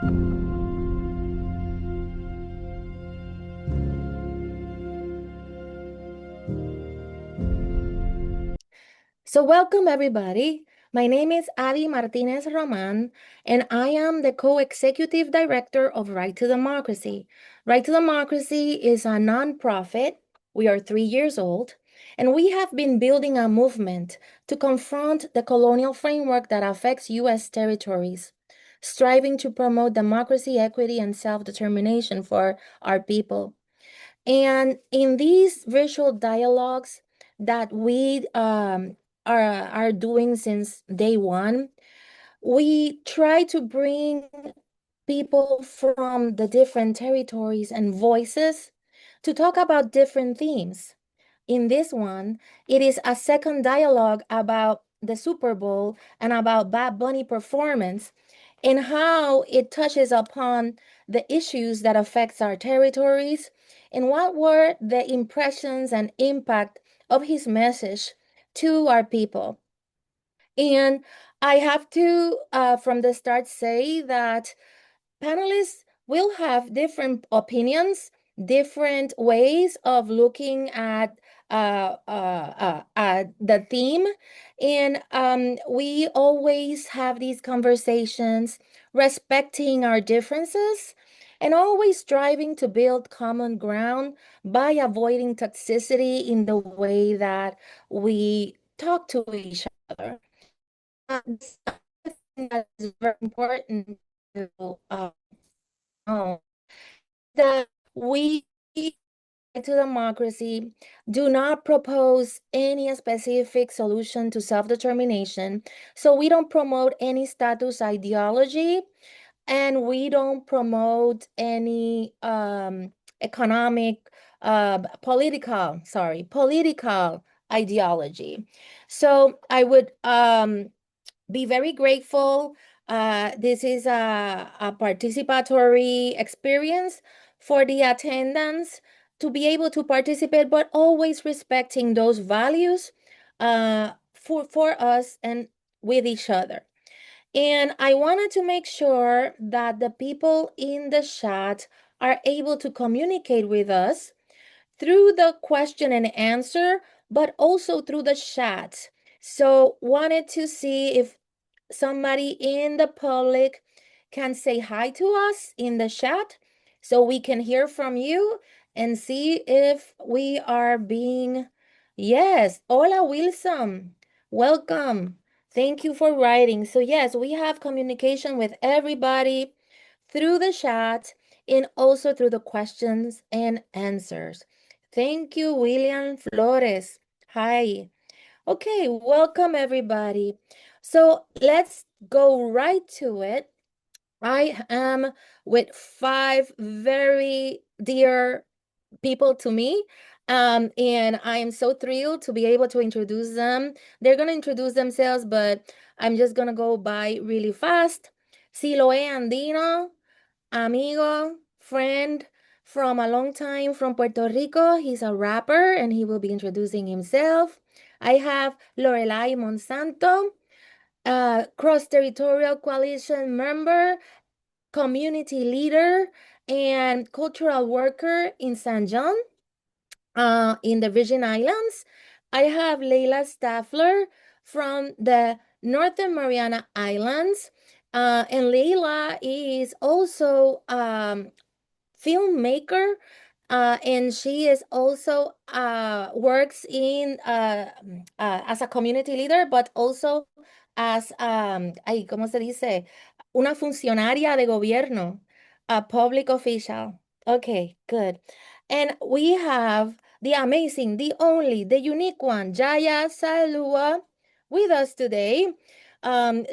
So welcome everybody. My name is Adi Martinez Roman, and I am the co-executive director of Right to Democracy. Right to Democracy is a nonprofit. We are 3 years old, and we have been building a movement to confront the colonial framework that affects U.S. territories, striving to promote democracy, equity, and self-determination for our people. And in these virtual dialogues that we are doing since day one, we try to bring people from the different territories and voices to talk about different themes. In this one, it is a second dialogue about the Super Bowl and about Bad Bunny performance and how it touches upon the issues that affects our territories and what were the impressions and impact of his message to our people. And I have to, from the start, say that panelists will have different opinions, different ways of looking at the theme. And we always have these conversations, respecting our differences and always striving to build common ground by avoiding toxicity in the way that we talk to each other. This thing that is very important to know that we to democracy do not propose any specific solution to self-determination. So we don't promote any status ideology and we don't promote any economic, political ideology. So I would be very grateful. This is a participatory experience for the attendants to be able to participate, but always respecting those values for us and with each other. And I wanted to make sure that the people in the chat are able to communicate with us through the question and answer, but also through the chat. So wanted to see if somebody in the public can say hi to us in the chat so we can hear from you and see if we are being, yes, hola Wilson, welcome. Thank you for writing. So yes, we have communication with everybody through the chat and also through the questions and answers. Thank you, William Flores. Hi. Okay, welcome everybody. So let's go right to it. I am with five very dear people to me. And I am so thrilled to be able to introduce them. They're going to introduce themselves, but I'm just going to go by really fast. Siloe Andino, amigo, friend from a long time from Puerto Rico. He's a rapper and he will be introducing himself. I have Lorelai Monsanto, cross-territorial coalition member, community leader, and cultural worker in San John, in the Virgin Islands. I have Leila Staffler from the Northern Mariana Islands. And Leila is also filmmaker, and she is also works in as a community leader, but also as ay, ¿cómo se dice? Una funcionaria de gobierno, a public official. Okay, good. And we have the amazing, the only, the unique one, Jaya Salua, with us today.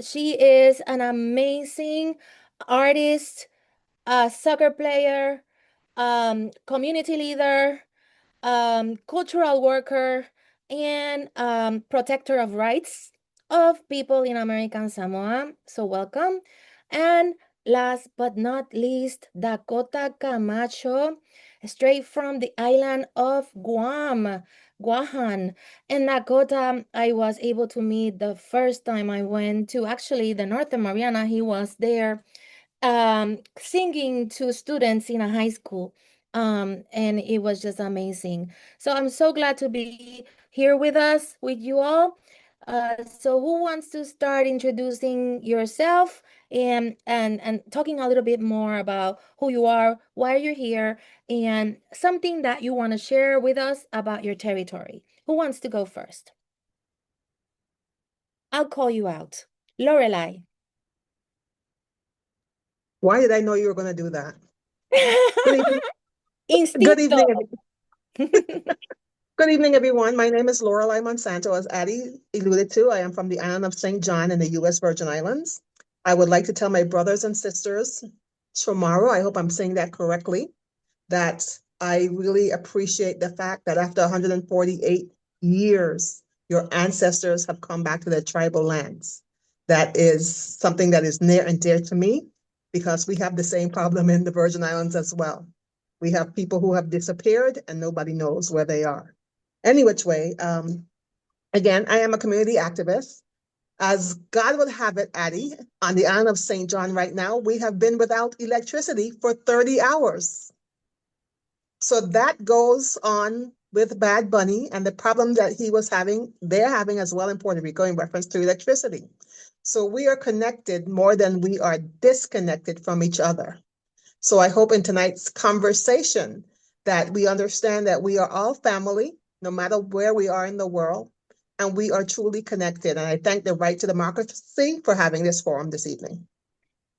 She is an amazing artist, a soccer player, community leader, cultural worker, and protector of rights of people in American Samoa. So welcome. And last but not least, Dakota Camacho, straight from the island of Guam, Guahan. And Dakota, I was able to meet the first time I went to actually the Northern Mariana. He was there singing to students in a high school. And it was just amazing. So I'm so glad to be here with us, with you all. So who wants to start introducing yourself and talking a little bit more about who you are, why you're here, and something that you want to share with us about your territory? Who wants to go first? I'll call you out. Lorelai. Why did I know you were going to do that? Good evening. Good Instinto. evening. Good evening, everyone. My name is Lorelai Monsanto. As Addie alluded to, I am from the island of St. John in the U.S. Virgin Islands. I would like to tell my brothers and sisters tomorrow, I hope I'm saying that correctly, that I really appreciate the fact that after 148 years, your ancestors have come back to their tribal lands. That is something that is near and dear to me because we have the same problem in the Virgin Islands as well. We have people who have disappeared and nobody knows where they are. Any which way, again, I am a community activist. As God would have it, Addie, on the island of St. John right now, we have been without electricity for 30 hours. So that goes on with Bad Bunny and the problem that he was having, they're having as well in Puerto Rico in reference to electricity. So we are connected more than we are disconnected from each other. So I hope in tonight's conversation that we understand that we are all family, no matter where we are in the world, and we are truly connected. And I thank the Right to Democracy for having this forum this evening.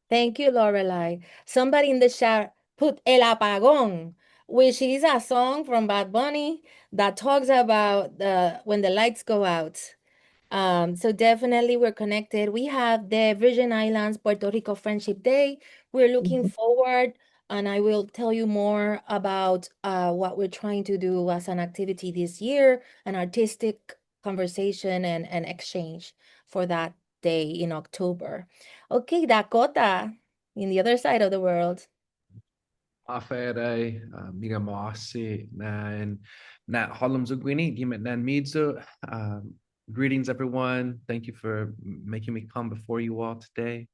Thank you, Lorelai. Somebody in the chat put El Apagón, which is a song from Bad Bunny that talks about when the lights go out. So definitely we're connected. We have the Virgin Islands Puerto Rico Friendship Day. We're looking Mhm. forward, and I will tell you more about what we're trying to do as an activity this year, an artistic conversation and exchange for that day in October. Okay, Dakota, in the other side of the world. Affaire miga moasi na holum zuguini gimet nan midzu. Greetings, everyone. Thank you for making me come before you all today.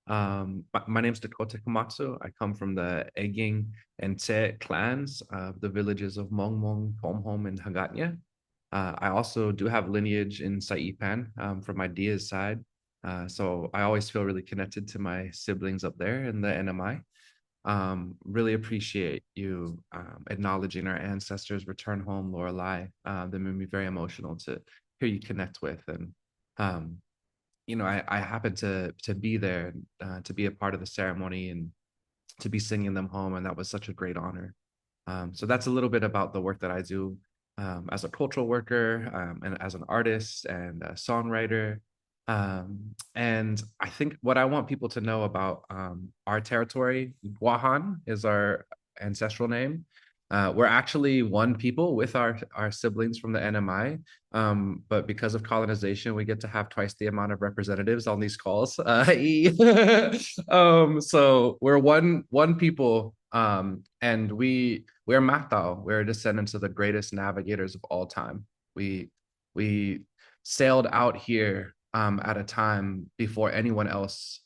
My name is Dakota Komatsu. I come from the Eging and Tse clans of the villages of Mongmong, Pomhom, and Hagatnya. I also do have lineage in Saipan from my Dia's side. So I always feel really connected to my siblings up there in the NMI. Really appreciate you acknowledging our ancestors' return home, Lorelai. That made me very emotional to hear you connect with. And I happened to be there, to be a part of the ceremony and to be singing them home, and that was such a great honor. So that's a little bit about the work that I do as a cultural worker and as an artist and a songwriter. And I think what I want people to know about our territory, Guahan is our ancestral name. We're actually one people with our siblings from the NMI, but because of colonization, we get to have twice the amount of representatives on these calls. So we're one people, and we're Matao. We're descendants of the greatest navigators of all time. We sailed out here at a time before anyone else,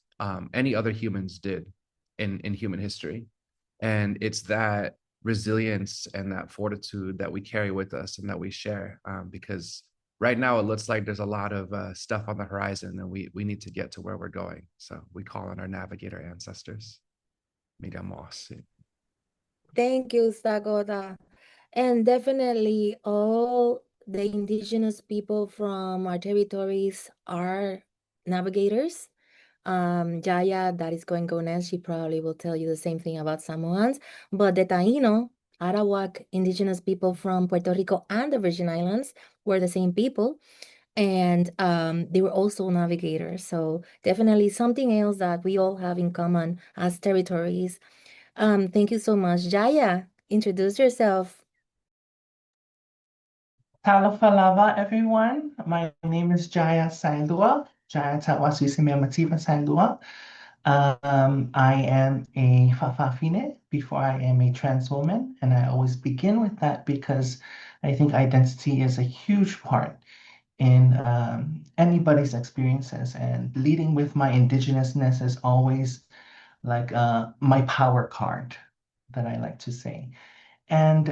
any other humans did in human history. And it's that resilience and that fortitude that we carry with us and that we share, because right now it looks like there's a lot of stuff on the horizon, and we need to get to where we're going. So we call on our navigator ancestors. Migamos. Thank you, Dakota. And definitely all the indigenous people from our territories are navigators. Jaya, that is going to go next. She probably will tell you the same thing about Samoans. But the Taino, Arawak indigenous people from Puerto Rico and the Virgin Islands were the same people. And they were also navigators. So definitely something else that we all have in common as territories. Thank you so much. Jaya, introduce yourself. Talafalava, everyone. My name is Jaya Sailua, Jaya Tawasisime Mativa Sailua. I am a Fafafine before I am a trans woman, and I always begin with that because I think identity is a huge part in anybody's experiences, and leading with my indigenousness is always like my power card that I like to say. And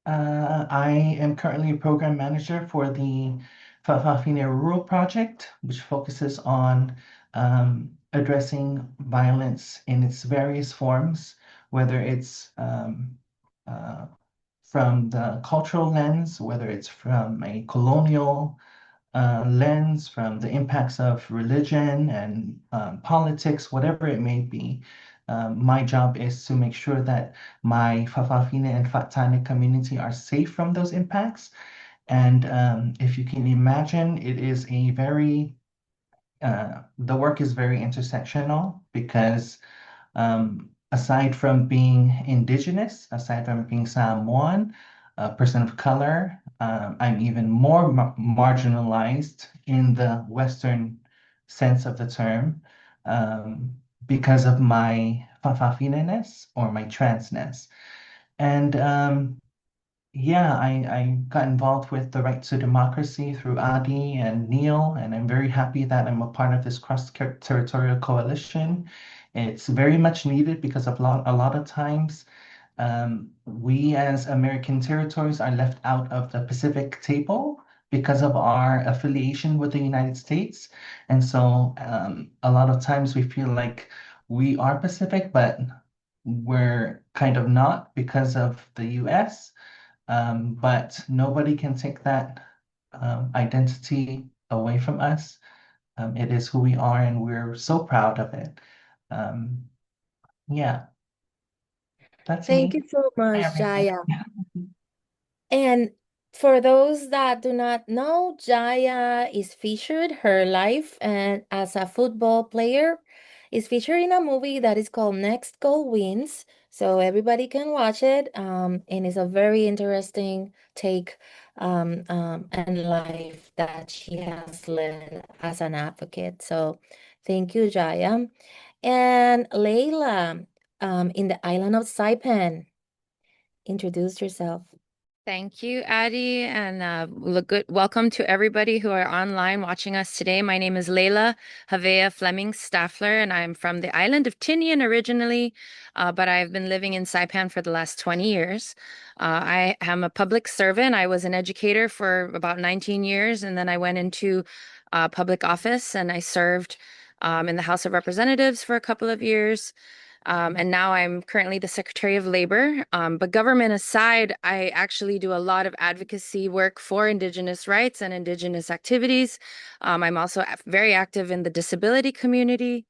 I am currently a program manager for the Fa'afafine Rural Project, which focuses on addressing violence in its various forms, whether it's uh, from the cultural lens, whether it's from a colonial lens, from the impacts of religion and politics, whatever it may be. My job is to make sure that my Fa'afafine and Fatane community are safe from those impacts. And if you can imagine, it is a the work is very intersectional because aside from being indigenous, aside from being Samoan, a person of color, I'm even more marginalized in the Western sense of the term um, because of my Fa'afafine-ness or my transness. And yeah, I got involved with the Right to Democracy through Adi and Neil, and I'm very happy that I'm a part of this cross-territorial coalition. It's very much needed because a lot of times we as American territories are left out of the Pacific table because of our affiliation with the United States. And so a lot of times we feel like we are Pacific, but we're kind of not because of the US. But nobody can take that identity away from us. It is who we are, and we're so proud of it. Um, yeah, that's Thank me. you so Hi, much, everyone. Jaya. And for those that do not know, Jaya is featured, her life and as a football player is featured in a movie that is called Next Goal Wins. So everybody can watch it. And it's a very interesting take and life that she has led as an advocate. So thank you, Jaya. And Layla, in the island of Saipan, introduce yourself. Thank you, Addie, and welcome to everybody who are online watching us today. My name is Layla Havea Fleming Staffler, and I'm from the island of Tinian originally, but I've been living in Saipan for the last 20 years. I am a public servant. I was an educator for about 19 years, and then I went into public office and I served in the House of Representatives for a couple of years. And now I'm currently the Secretary of Labor. But government aside, I actually do a lot of advocacy work for Indigenous rights and Indigenous activities. I'm also very active in the disability community.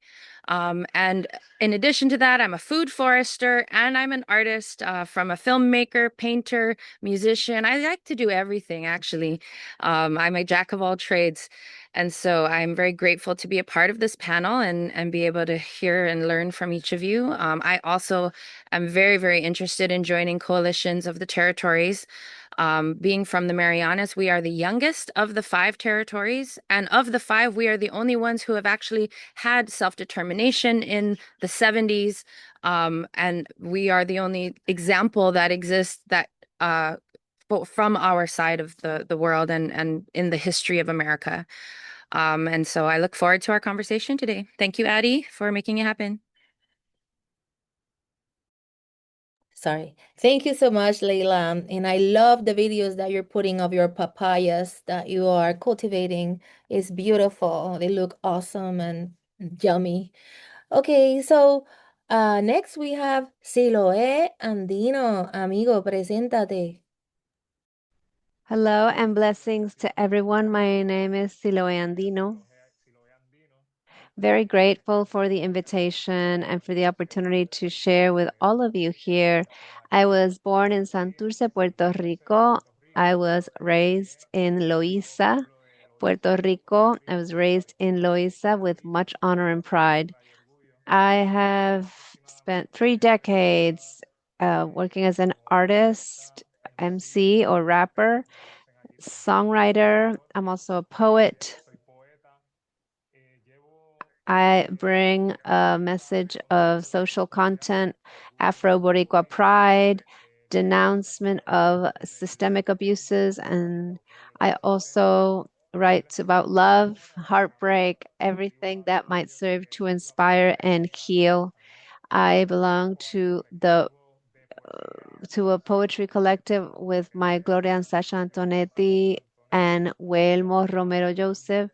And in addition to that, I'm a food forester and I'm an artist from a filmmaker, painter, musician. I like to do everything, actually. I'm a jack of all trades. And so I'm very grateful to be a part of this panel and be able to hear and learn from each of you. I also am very, very interested in joining coalitions of the territories. Being from the Marianas, we are the youngest of the 5 territories. And of the 5, we are the only ones who have actually had self-determination in the 70s. And we are the only example that exists that from our side of the world and in the history of America. And so I look forward to our conversation today. Thank you, Addie, for making it happen. Sorry. Thank you so much, Leila. And I love the videos that you're putting of your papayas that you are cultivating. It's beautiful. They look awesome and yummy. Okay, so next we have Siloé Andino. Amigo, preséntate. Hello and blessings to everyone. My name is Siloe Andino. Very grateful for the invitation and for the opportunity to share with all of you here. I was born in Santurce, Puerto Rico. I was raised in Loíza, Puerto Rico. I was raised in Loíza with much honor and pride. I have spent 3 decades working as an artist, MC, or rapper, songwriter. I'm also a poet. I bring a message of social content, Afro Boricua pride, denouncement of systemic abuses, and I also writes about love, heartbreak, everything that might serve to inspire and heal. I belong to a poetry collective with my Gloria and Sasha Antonetti and Huelmo Romero Joseph.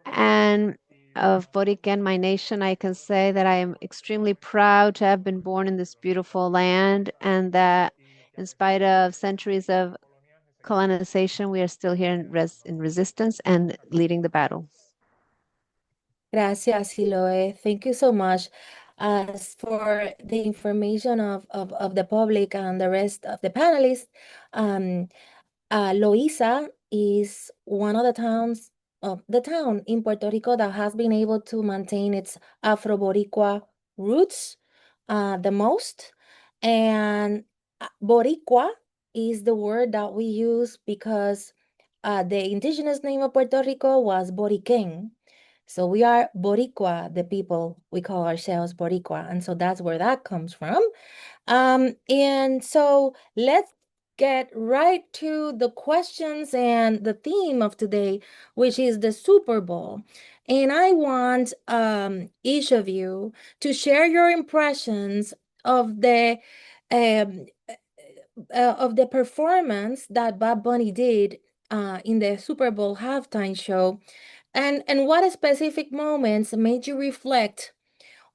And of Boriquen, my nation, I can say that I am extremely proud to have been born in this beautiful land and that in spite of centuries of colonization, we are still here in resistance and leading the battle. Gracias, Siloe. Thank you so much. As for the information of the public and the rest of the panelists, um, Loíza is one of the towns of the town in Puerto Rico that has been able to maintain its Afro-Boricua roots the most. And Boricua is the word that we use because the indigenous name of Puerto Rico was Boriquen. So we are Boricua, the people, we call ourselves Boricua. And so that's where that comes from. And so let's get right to the questions and the theme of today, which is the Super Bowl. And I want each of you to share your impressions of um, the performance that Bob Bunny did in the Super Bowl halftime show, and what specific moments made you reflect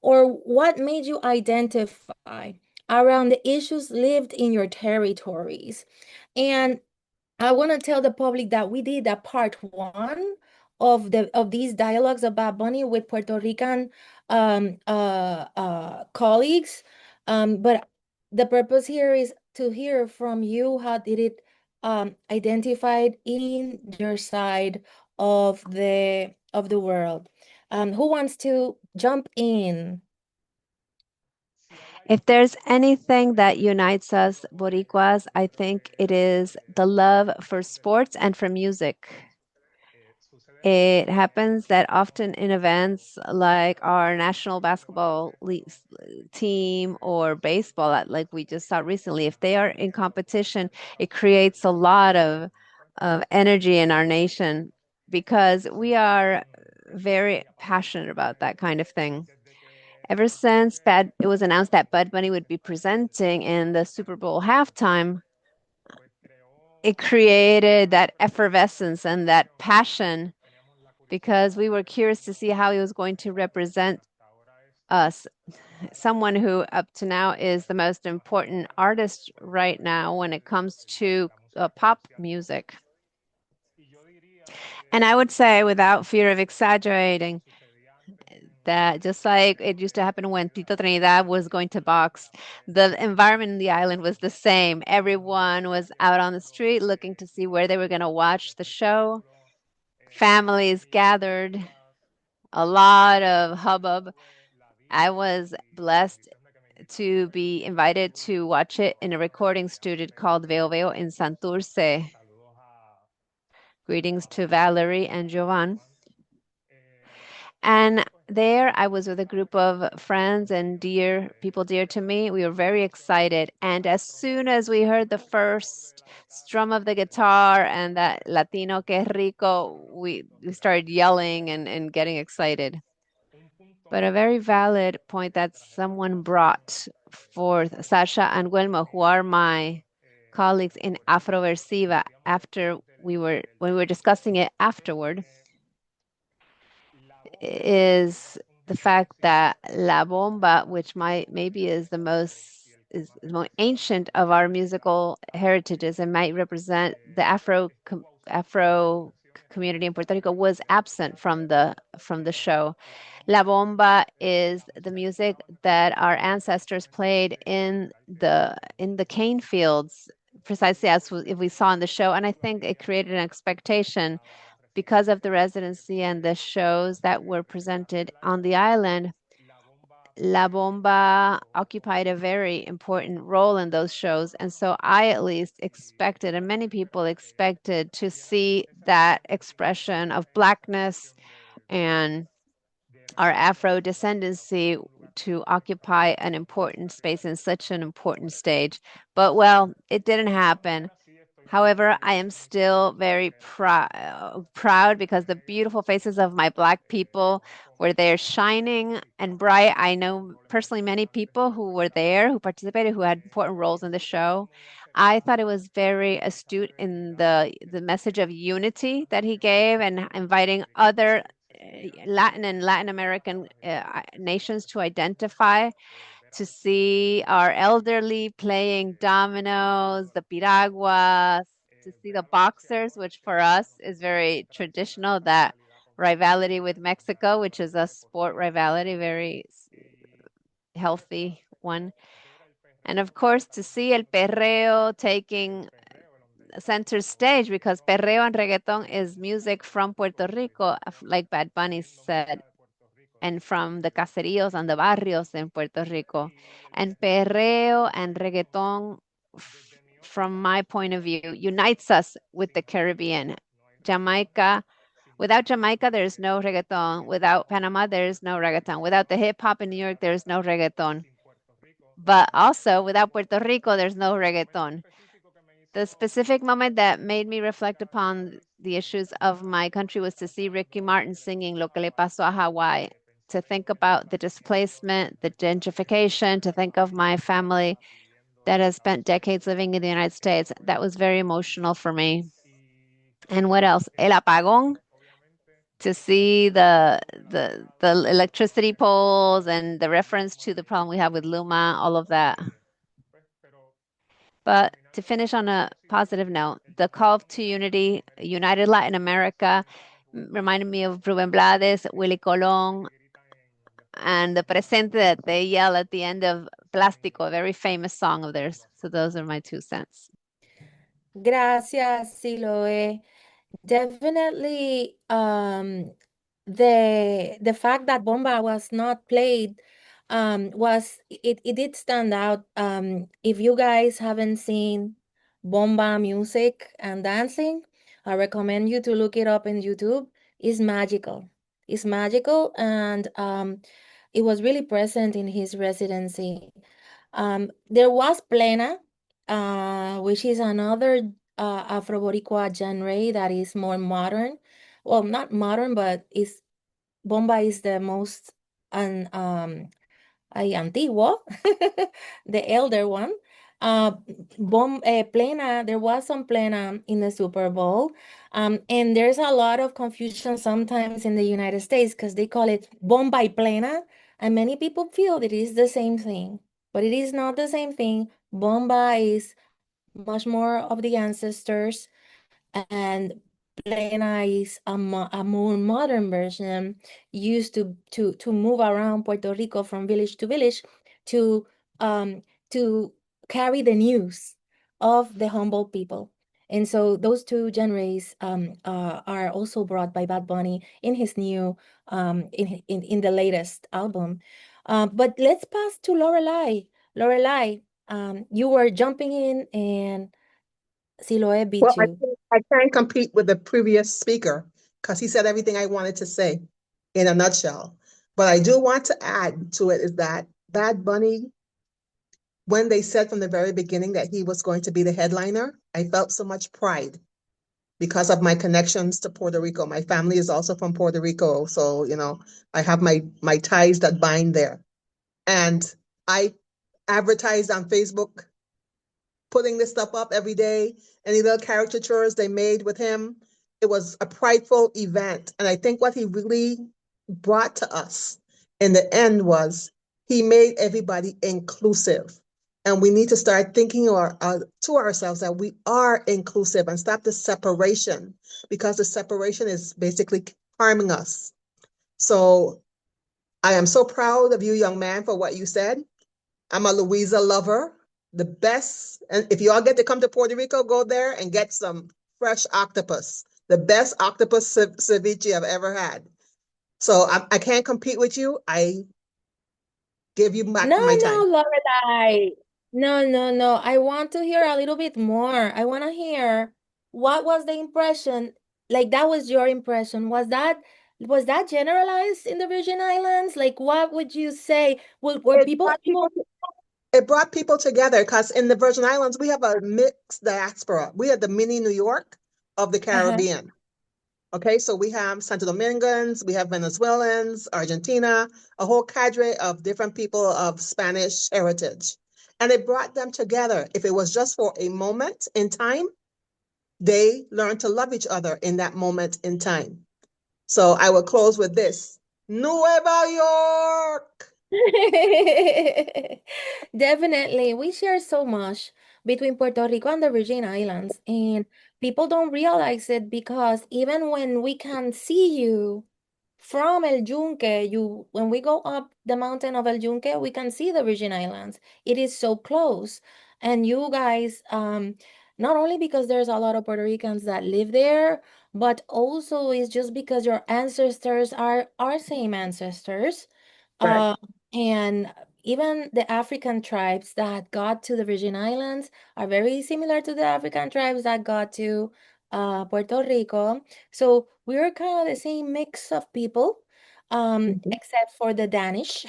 or what made you identify around the issues lived in your territories. And I want to tell the public that we did a part one of these dialogues about Bunny with Puerto Rican colleagues. But the purpose here is to hear from you how did it identified in your side of the world. Who wants to jump in? If there's anything that unites us Boricuas, I think it is the love for sports and for music. It happens that often in events like our national basketball team or baseball, like we just saw recently, if they are in competition, it creates a lot of energy in our nation because we are very passionate about that kind of thing. Ever since it was announced that Bud Bunny would be presenting in the Super Bowl halftime, it created that effervescence and that passion because we were curious to see how he was going to represent us. Someone who, up to now, is the most important artist right now when it comes to pop music. And I would say, without fear of exaggerating, that just like it used to happen when Tito Trinidad was going to box, the environment in the island was the same. Everyone was out on the street looking to see where they were going to watch the show. Families gathered, a lot of hubbub. I was blessed to be invited to watch it in a recording studio called Veo Veo in Santurce. Greetings to Valerie and Jovan. And there I was with a group of friends and people dear to me. We were very excited. And as soon as we heard the first strum of the guitar and that Latino que rico, we started yelling and getting excited. But a very valid point that someone brought forth, Sasha and Guelmo, who are my colleagues in Afroversiva, when we were discussing it afterward, is the fact that La Bomba, which maybe is the most ancient of our musical heritages and might represent the Afro community in Puerto Rico, was absent from the show. La Bomba is the music that our ancestors played in the cane fields, precisely as if we saw in the show, and I think it created an expectation because of the residency and the shows that were presented on the island. La Bomba occupied a very important role in those shows. And so I at least expected, and many people expected, to see that expression of Blackness and our Afro descendancy to occupy an important space in such an important stage. But well, it didn't happen. However, I am still very proud because the beautiful faces of my Black people were there shining and bright. I know personally many people who were there, who participated, who had important roles in the show. I thought it was very astute in the message of unity that he gave and inviting other Latin and Latin American nations to identify, to see our elderly playing dominoes, the piraguas, to see the boxers, which for us is very traditional, that rivalry with Mexico, which is a sport rivalry, very healthy one. And of course, to see el perreo taking center stage, because perreo and reggaeton is music from Puerto Rico, like Bad Bunny said, and from the caseríos and the barrios in Puerto Rico. And perreo and reggaeton, from my point of view, unites us with the Caribbean. Jamaica, without Jamaica, there's no reggaeton. Without Panama, there's no reggaeton. Without the hip hop in New York, there's no reggaeton. But also, without Puerto Rico, there's no reggaeton. The specific moment that made me reflect upon the issues of my country was to see Ricky Martin singing Lo que le pasó a Hawaii, to think about the displacement, the gentrification, to think of my family that has spent decades living in the United States. That was very emotional for me. And what else? El apagón, to see the electricity poles and the reference to the problem we have with Luma, all of that. But to finish on a positive note, the call to unity, United Latin America, reminded me of Rubén Blades, Willie Colón, and the presente that they yell at the end of Plástico, a very famous song of theirs. So those are my 2 cents. Gracias, Siloe. Definitely, the fact that Bomba was not played it did stand out. If you guys haven't seen Bomba music and dancing, I recommend you to look it up in YouTube. It's magical. It's magical, and it was really present in his residency. There was Plena, which is another Afro-Boricua genre that is more modern. Well, not modern, but is Bomba is the most antiguo, the elder one. Plena, there was some Plena in the Super Bowl. And there's a lot of confusion sometimes in the United States because they call it Bomba y Plena, and many people feel that it is the same thing, but it is not the same thing. Bomba is much more of the ancestors, and Plena is a more modern version used to move around Puerto Rico from village to village to um to carry the news of the humble people. And so those 2 genres are also brought by Bad Bunny in his new in the latest album. But let's pass to Lorelai. Lorelai, you were jumping in and Siloe Well, beat I you. can't, I can't compete with the previous speaker because he said everything I wanted to say in a nutshell. But I do want to add to it is that Bad Bunny, when they said from the very beginning that he was going to be the headliner, I felt so much pride because of my connections to Puerto Rico. My family is also from Puerto Rico, so I have my ties that bind there. And I advertised on Facebook, putting this stuff up every day, any little caricatures they made with him. It was a prideful event. And I think what he really brought to us in the end was he made everybody inclusive. And we need to start thinking to ourselves that we are inclusive and stop the separation, because the separation is basically harming us. So I am so proud of you, young man, for what you said. I'm a Louisa lover. The best, and if you all get to come to Puerto Rico, go there and get some fresh octopus. The best octopus ceviche I've ever had. So I can't compete with you. I give you back No, my no, time. Lorelai. No, no, no. I want to hear a little bit more. I want to hear what was the impression? Like that was your impression. Was that generalized in the Virgin Islands? Like what would you say? Were It people brought people able? It brought people together because in the Virgin Islands, we have a mixed diaspora. We are the mini New York of the Uh-huh. Caribbean. Okay, so we have Santo Domingans, we have Venezuelans, Argentina, a whole cadre of different people of Spanish heritage. And it brought them together. If it was just for a moment in time, they learned to love each other in that moment in time. So I will close with this. Nueva York! Definitely. We share so much between Puerto Rico and the Virgin Islands, and people don't realize it because even when we can see you from El Yunque, when we go up the mountain of El Yunque, we can see the Virgin Islands. It is so close. And you guys, not only because there's a lot of Puerto Ricans that live there, but also it's just because your ancestors are our same ancestors. Right. Uh, and even the African tribes that got to the Virgin Islands are very similar to the African tribes that got to Puerto Rico. So we're kind of the same mix of people, Mhm. except for the Danish.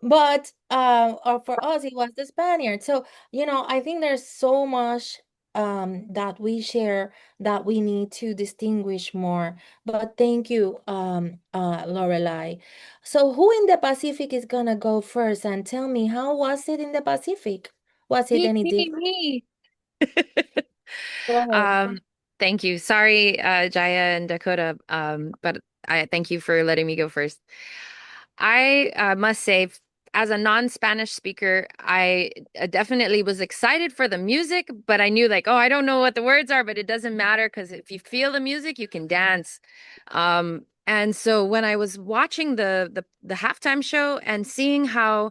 But or for us, it was the Spaniards. So, I think there's so much that we share that we need to distinguish more. But thank you, Lorelai. So who in the Pacific is gonna go first and tell me how was it in the Pacific? Was it Me, any me, different? me. Go ahead. Thank you. Sorry, Jaya and Dakota, but I thank you for letting me go first. I must say, as a non-Spanish speaker, I definitely was excited for the music, but I knew like, oh, I don't know what the words are, but it doesn't matter because if you feel the music, you can dance. And so when I was watching the halftime show and seeing how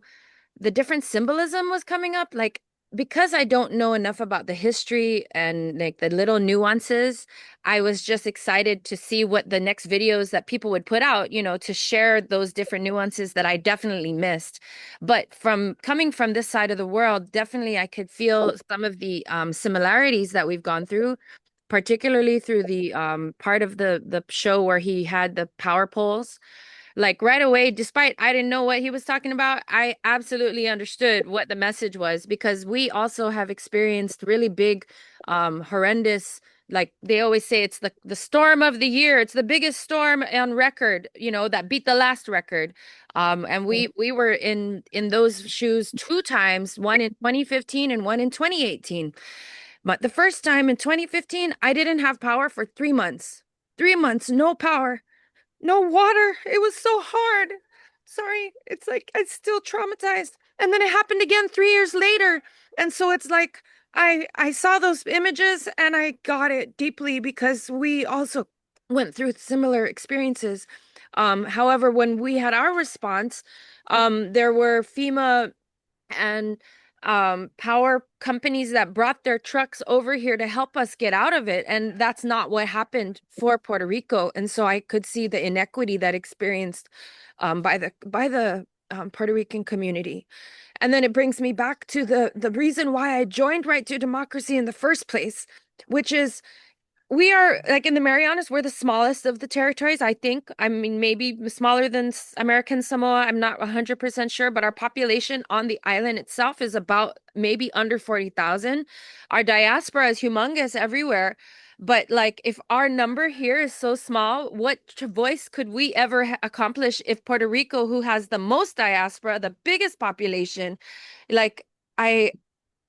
the different symbolism was coming up, like because I don't know enough about the history and like the little nuances, I was just excited to see what the next videos that people would put out, to share those different nuances that I definitely missed. But from coming from this side of the world, definitely I could feel some of the similarities that we've gone through, particularly through the part of the show where he had the power poles. Like right away, despite I didn't know what he was talking about, I absolutely understood what the message was because we also have experienced really big, horrendous, like they always say it's the storm of the year. It's the biggest storm on record, that beat the last record. And we were in those shoes two times, one in 2015 and one in 2018. But the first time in 2015, I didn't have power for 3 months. 3 months, no power. No water. It was so hard. Sorry. It's like I'm still traumatized. And then it happened again 3 years later. And so it's like I saw those images and I got it deeply because we also went through similar experiences. However, when we had our response, there were FEMA and power companies that brought their trucks over here to help us get out of it. And that's not what happened for Puerto Rico. And so I could see the inequity that experienced by the Puerto Rican community. And then it brings me back to the reason why I joined Right to Democracy in the first place, which is we are like in the Marianas, we're the smallest of the territories, I think. I mean, maybe smaller than American Samoa. I'm not 100% sure, but our population on the island itself is about maybe under 40,000. Our diaspora is humongous everywhere. But like, if our number here is so small, what voice could we ever accomplish if Puerto Rico, who has the most diaspora, the biggest population, like, I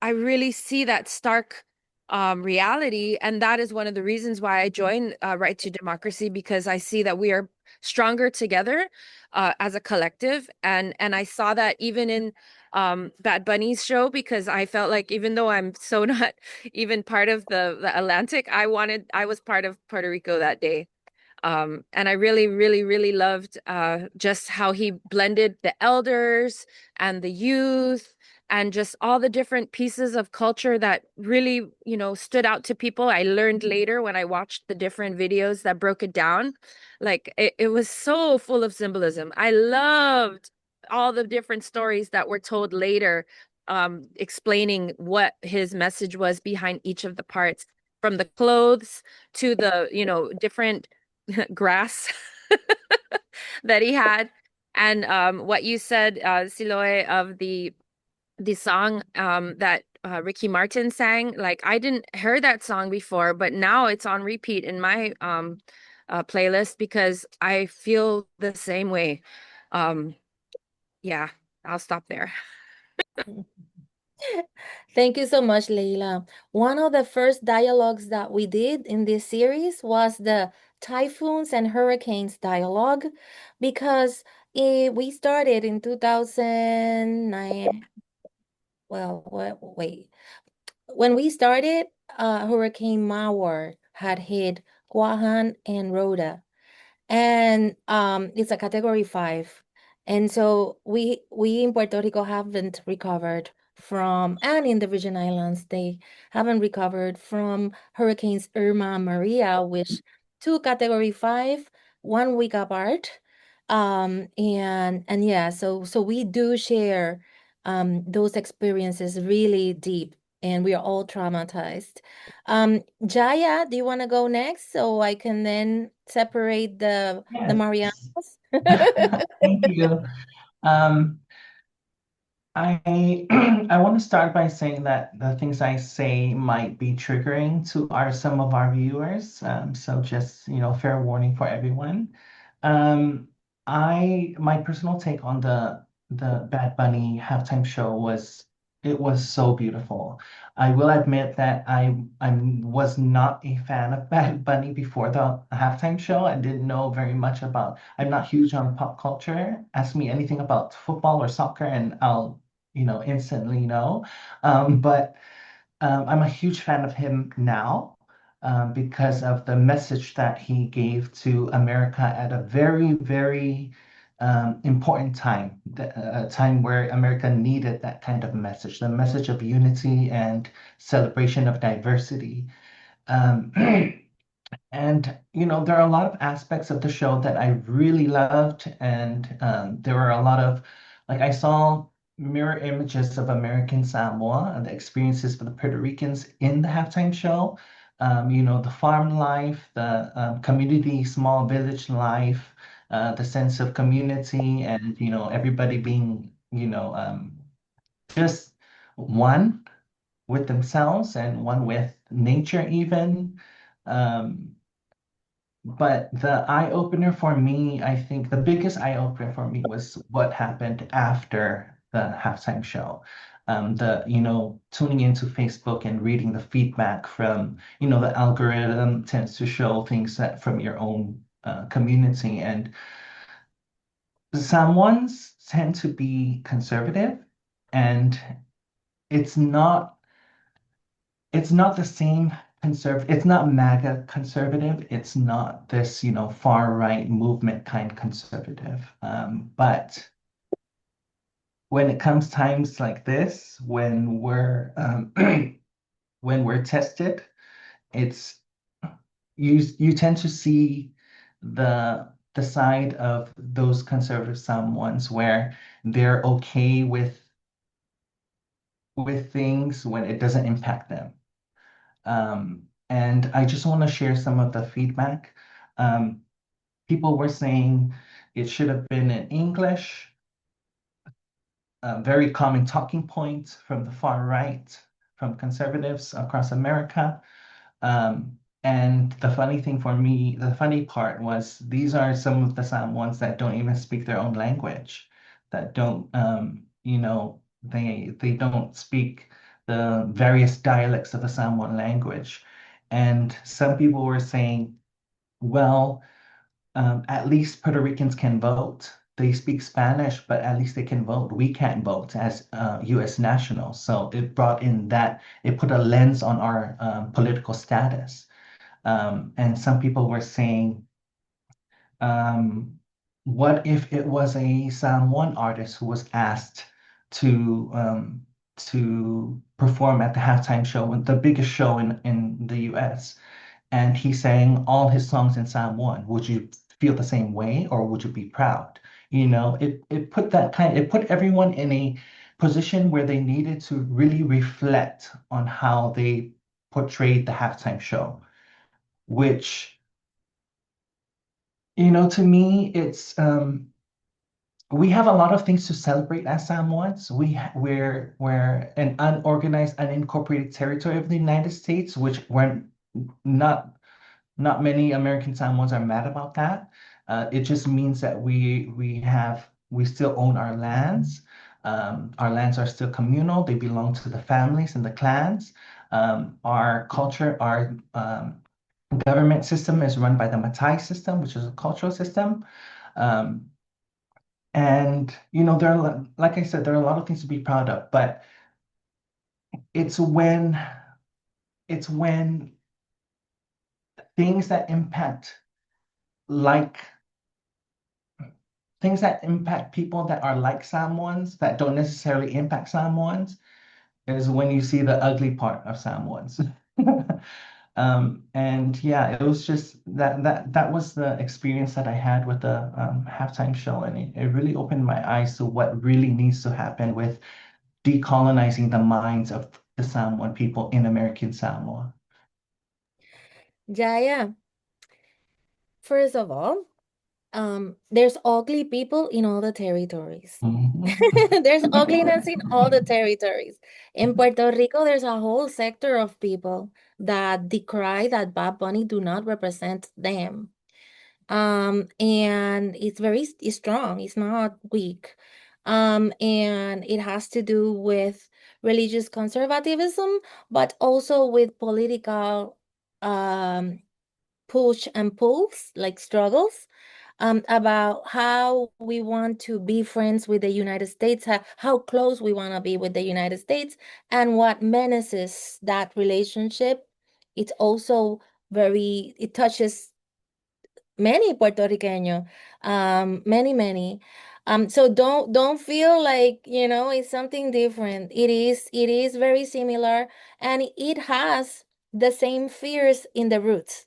I really see that stark reality. And that is one of the reasons why I joined Right to Democracy, because I see that we are stronger together as a collective. And I saw that even in Bad Bunny's show, because I felt like even though I'm so not even part of the Atlantic, I was part of Puerto Rico that day. And I really, really, really loved just how he blended the elders and the youth and just all the different pieces of culture that really, stood out to people. I learned later when I watched the different videos that broke it down. Like it was so full of symbolism. I loved all the different stories that were told later, explaining what his message was behind each of the parts, from the clothes to the, different grass that he had. And what you said, Siloe, of the song that Ricky Martin sang. Like I didn't hear that song before, but now it's on repeat in my playlist because I feel the same way. Um, yeah, I'll stop there. Thank you so much, Leila. One of the first dialogues that we did in this series was the typhoons and hurricanes dialogue because we started in 2009. Well, wait. When we started, Hurricane Mauer had hit Guam and Rhoda, and it's a category 5. And so we in Puerto Rico haven't recovered from, and in the Virgin Islands, they haven't recovered from hurricanes Irma and Maria, which two category 5, 1 week apart. And yeah, so we do share those experiences really deep, and we are all traumatized. Jaya, do you want to go next so I can then separate the Yes. Marianas? Thank you. Um, I I want to start by saying that the things I say might be triggering to some of our viewers. So just, fair warning for everyone. Um, my personal take on the Bad Bunny halftime show was it was so beautiful. I will admit that I was not a fan of Bad Bunny before the halftime show. I didn't know very much about. I'm not huge on pop culture. Ask me anything about football or soccer, and I'll instantly know. But I'm a huge fan of him now because of the message that he gave to America at a very, very important time, a time where America needed that kind of message, the message of unity and celebration of diversity. Um, And, there are a lot of aspects of the show that I really loved. And there were a lot of, like, I saw mirror images of American Samoa and the experiences for the Puerto Ricans in the halftime show. The farm life, the community, small village life, the sense of community, and, everybody being, just one with themselves and one with nature, even. Um, but the eye opener for me, I think the biggest eye opener for me was what happened after the halftime show. Tuning into Facebook and reading the feedback from, the algorithm tends to show things that from your own community. And someone's tend to be conservative, and it's not it's not the same conservative. It's not MAGA conservative. It's not this, far right movement kind conservative. But when it comes times like this, when we're when we're tested, it's you tend to see the side of those conservative someones where they're okay with things when it doesn't impact them. And I just want to share some of the feedback. Um, People were saying it should have been in English, a very common talking point from the far right, from conservatives across America. And the funny thing for me, the funny part was these are some of the Samoans that don't even speak their own language, that don't, they don't speak the various dialects of the Samoan language. And some people were saying, well, at least Puerto Ricans can vote. They speak Spanish, but at least they can vote. We can't vote as US nationals. So it brought in that, it put a lens on our political status. And some people were saying, um, what if it was a Samoan artist who was asked to perform at the halftime show, the biggest show in the US, and he sang all his songs in Samoan? Would you feel the same way, or would you be proud? It put everyone in a position where they needed to really reflect on how they portrayed the halftime show, which to me, we have a lot of things to celebrate as Samoans. We're an unorganized, unincorporated territory of the United States, which we're not not many American Samoans are mad about that. It just means that we still own our lands. Our lands are still communal. They belong to the families and the clans. Our culture, our government system is run by the Matai system, which is a cultural system. Um, and there are, like I said, there are a lot of things to be proud of, but it's when it's when things that impact like things that impact people that are like Samoans that don't necessarily impact Samoans is when you see the ugly part of Samoans. And yeah, it was just that was the experience that I had with the halftime show, and it really opened my eyes to what really needs to happen with decolonizing the minds of the Samoan people in American Samoa. Jaya, first of all, there's ugly people in all the territories. Mhm. There's ugliness in all the territories. In Puerto Rico, there's a whole sector of people that decry that Bad Bunny do not represent them. And it's strong, it's not weak. And it has to do with religious conservatism, but also with political um push and pulls, like struggles, about how we want to be friends with the United States, how close we want to be with the United States, and what menaces that relationship. It's also it touches many Puerto Riqueño, many. So don't feel like, it's something different. It is very similar, and it has the same fears in the roots,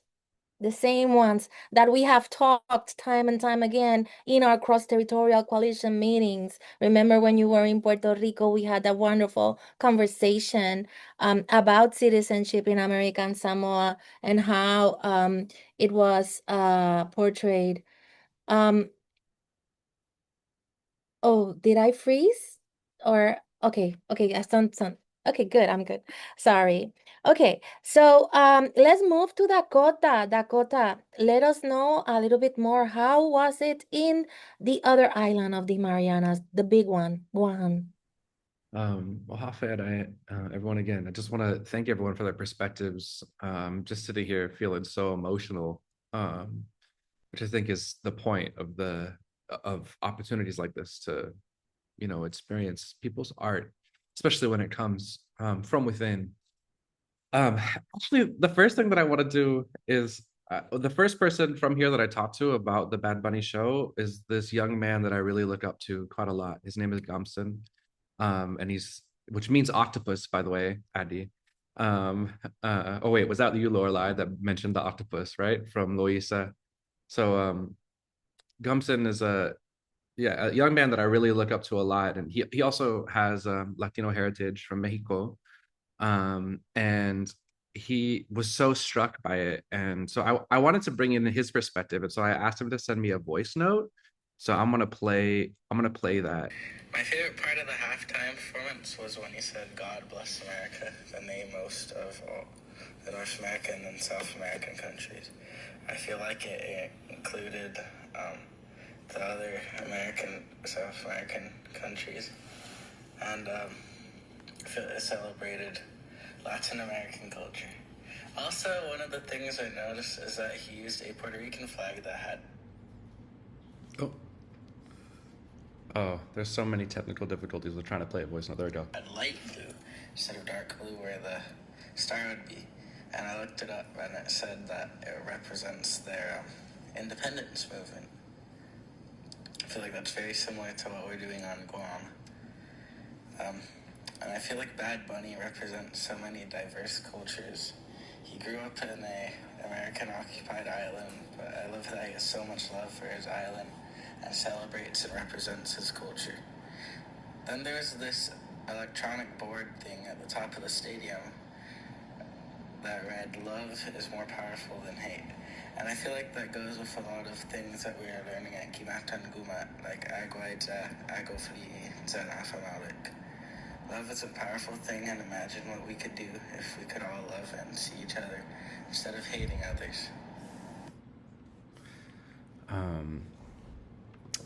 the same ones that we have talked time and time again in our cross-territorial coalition meetings. Remember when you were in Puerto Rico, we had a wonderful conversation about citizenship in American Samoa and how it was portrayed. Um, oh, did I freeze? Or okay, I sound okay, good. I'm good. Sorry. Okay, so let's move to Dakota. Dakota, let us know a little bit more. How was it in the other island of the Marianas, the big one, Guam? Well, Hafed, everyone again, I just want to thank everyone for their perspectives. Just sitting here feeling so emotional, which I think is the point of opportunities like this to, experience people's art, especially when it comes from within. Actually, the first thing that I want to do is the first person from here that I talked to about the Bad Bunny show is this young man that I really look up to quite a lot. His name is Gamson, and which means octopus, by the way, Adi. Oh wait, was that you, Lorelai, that mentioned the octopus, right, from Loisa? So Gumson is a young man that I really look up to a lot, and he also has Latino heritage from Mexico, and he was so struck by it, and so I wanted to bring in his perspective, and so I asked him to send me a voice note. So I'm gonna play that. My favorite part of the halftime performance was when he said, "God bless America," the name most of all the North American and South American countries. I feel like it included the other South American countries, and I feel it celebrated Latin American culture. Also, one of the things I noticed is that he used a Puerto Rican flag that had. Oh. Oh, there's so many technical difficulties with trying to play a voice note. There we go. Light blue instead of dark blue, where the star would be. And I looked it up, and it said that it represents their independence movement. I feel like that's very similar to what we're doing on Guam. And I feel like Bad Bunny represents so many diverse cultures. He grew up in a American-occupied island, but I love that he has so much love for his island and celebrates and represents his culture. Then there's this electronic board thing at the top of the stadium that read, "Love is more powerful than hate." And I feel like that goes with a lot of things that we are learning at Kimatan Guma, like Agua Ija, Ago Free, Zanafa Malik. Love is a powerful thing, and imagine what we could do if we could all love and see each other instead of hating others.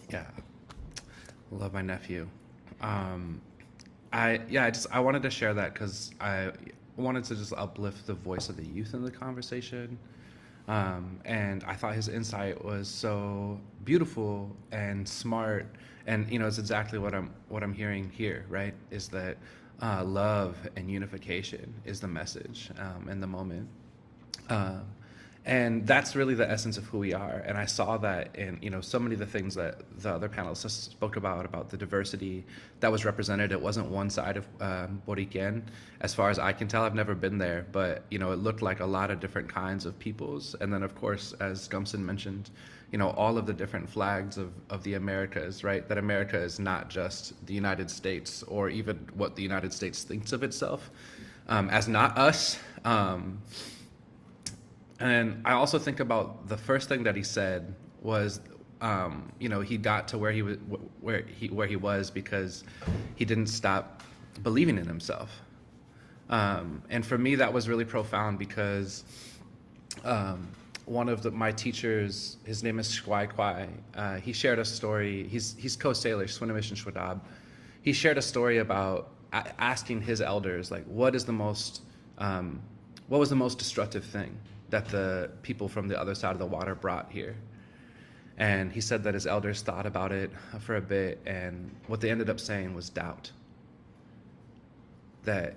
Yeah, love my nephew. I wanted to share that because I wanted to just uplift the voice of the youth in the conversation. And I thought his insight was so beautiful and smart, and it's exactly what I'm hearing here, right? Is that love and unification is the message in the moment. Um, and that's really the essence of who we are. And I saw that in so many of the things that the other panelists spoke about the diversity that was represented. It wasn't one side of Boriquen, as far as I can tell. I've never been there, but it looked like a lot of different kinds of peoples. And then, of course, as Gumson mentioned, all of the different flags of the Americas, right? That America is not just the United States, or even what the United States thinks of itself as not us. And I also think about the first thing that he said was, he got to where he was because he didn't stop believing in himself. And for me, that was really profound because one of my teachers, his name is Shwai Kwai, he shared a story. He's co-sailor, Swinomish and Shwadab. He shared a story about asking his elders, like, what was the most destructive thing that the people from the other side of the water brought here? And he said that his elders thought about it for a bit, and what they ended up saying was doubt. That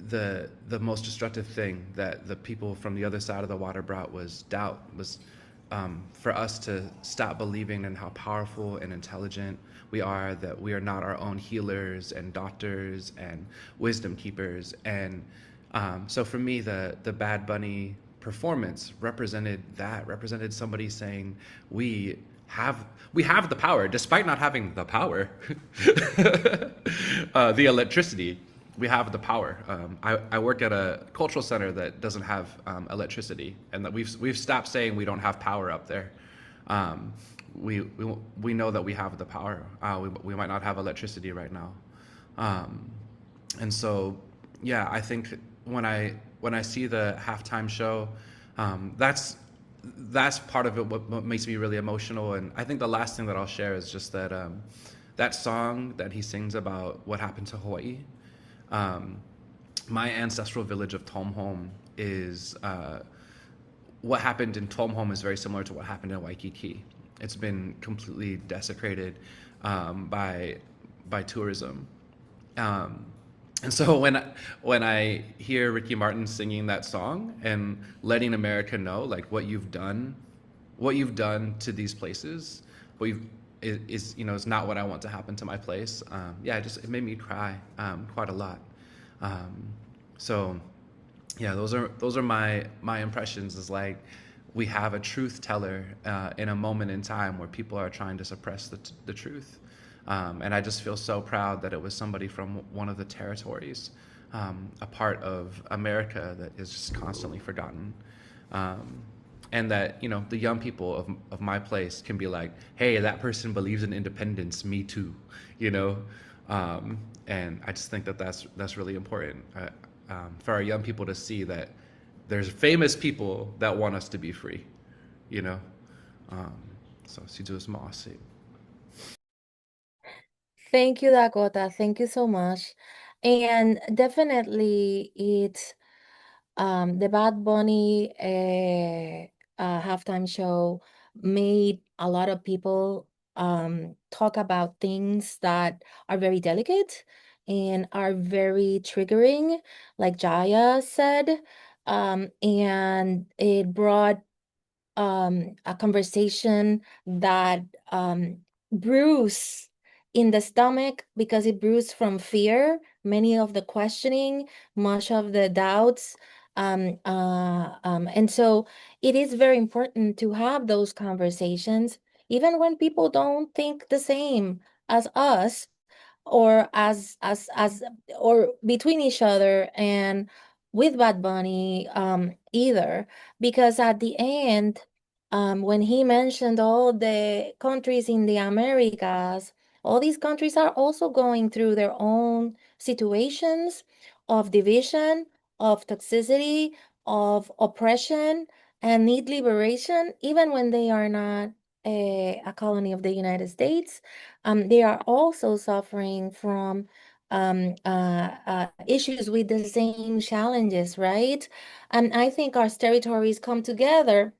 the most destructive thing that the people from the other side of the water brought was doubt, was for us to stop believing in how powerful and intelligent we are, that we are not our own healers and doctors and wisdom keepers. And so for me, the Bad Bunny performance represented somebody saying we have the power, despite not having the power. The electricity, we have the power. I work at a cultural center that doesn't have electricity, and that we've stopped saying we don't have power up there. We know that we have the power. We might not have electricity right now. And so, yeah, I think when I see the halftime show, that's part of it. What makes me really emotional. And I think the last thing that I'll share is just that that song that he sings about what happened to Hawaii. My ancestral village of Tomhome is what happened in Tomhome is very similar to what happened in Waikiki. It's been completely desecrated by tourism. And so when I hear Ricky Martin singing that song and letting America know, like, what you've done to these places, is not what I want to happen to my place. It made me cry quite a lot. So yeah, those are my impressions. Is like, we have a truth teller in a moment in time where people are trying to suppress the truth. And I just feel so proud that it was somebody from one of the territories, a part of America that is just constantly forgotten. And that, the young people of my place can be like, hey, that person believes in independence, me too, and I just think that that's really important for our young people to see that there's famous people that want us to be free, so si Dios mercy. Thank you, Dakota. Thank you so much. And definitely it's the Bad Bunny halftime show made a lot of people talk about things that are very delicate and are very triggering, like Jaya said. And it brought a conversation that brews in the stomach because it brews from fear, many of the questioning, much of the doubts. And so it is very important to have those conversations, even when people don't think the same as us, or or between each other and with Bad Bunny either, because at the end when he mentioned all the countries in the Americas, all these countries are also going through their own situations of division, of toxicity, of oppression, and need liberation, even when they are not a colony of the United States. They are also suffering from issues with the same challenges, right? And I think our territories come together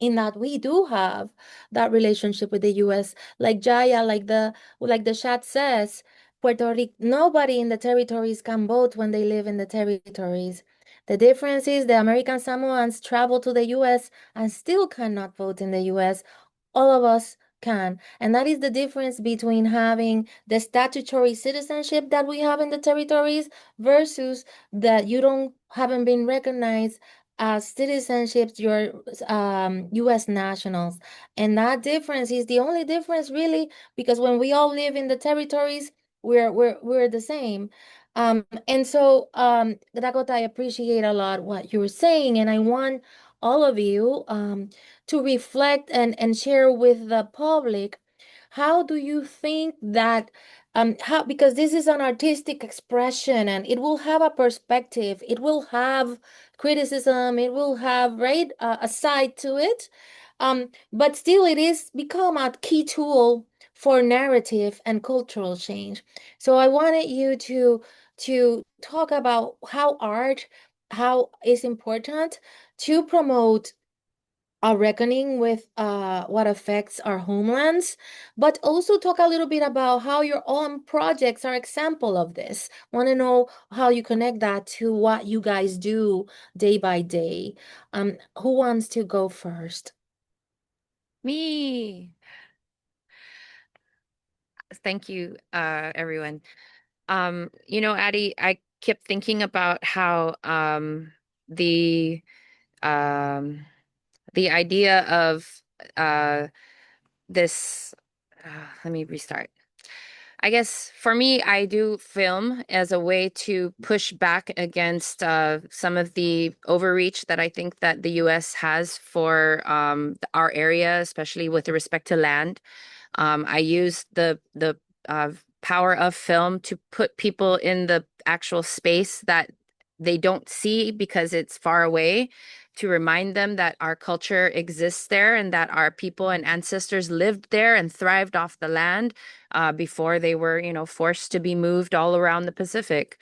in that we do have that relationship with the US. Like Jaya, like the chat says, Puerto Rico, nobody in the territories can vote when they live in the territories. The difference is the American Samoans travel to the US and still cannot vote in the US. All of us can. And that is the difference between having the statutory citizenship that we have in the territories versus that you don't haven't been recognized as citizenships, you're US nationals. And that difference is the only difference really, because when we all live in the territories, we're the same. And so Dakota, I appreciate a lot what you were saying, and I want all of you to reflect and share with the public, how do you think that how, because this is an artistic expression and it will have a perspective, it will have criticism, it will have, right, a side to it, but still it is become a key tool for narrative and cultural change. So I wanted you to talk about how art, how is important to promote a reckoning with what affects our homelands, but also talk a little bit about how your own projects are example of this. Want to know how you connect that to what you guys do day by day. Who wants to go first? Me. Thank you, everyone. Addie, I kept thinking about how the um, the idea of uh, this. Let me restart. I guess for me, I do film as a way to push back against some of the overreach that I think that the U.S. has for our area, especially with respect to land. I use the uh, power of film to put people in the actual space that they don't see because it's far away, to remind them that our culture exists there and that our people and ancestors lived there and thrived off the land before they were, forced to be moved all around the Pacific.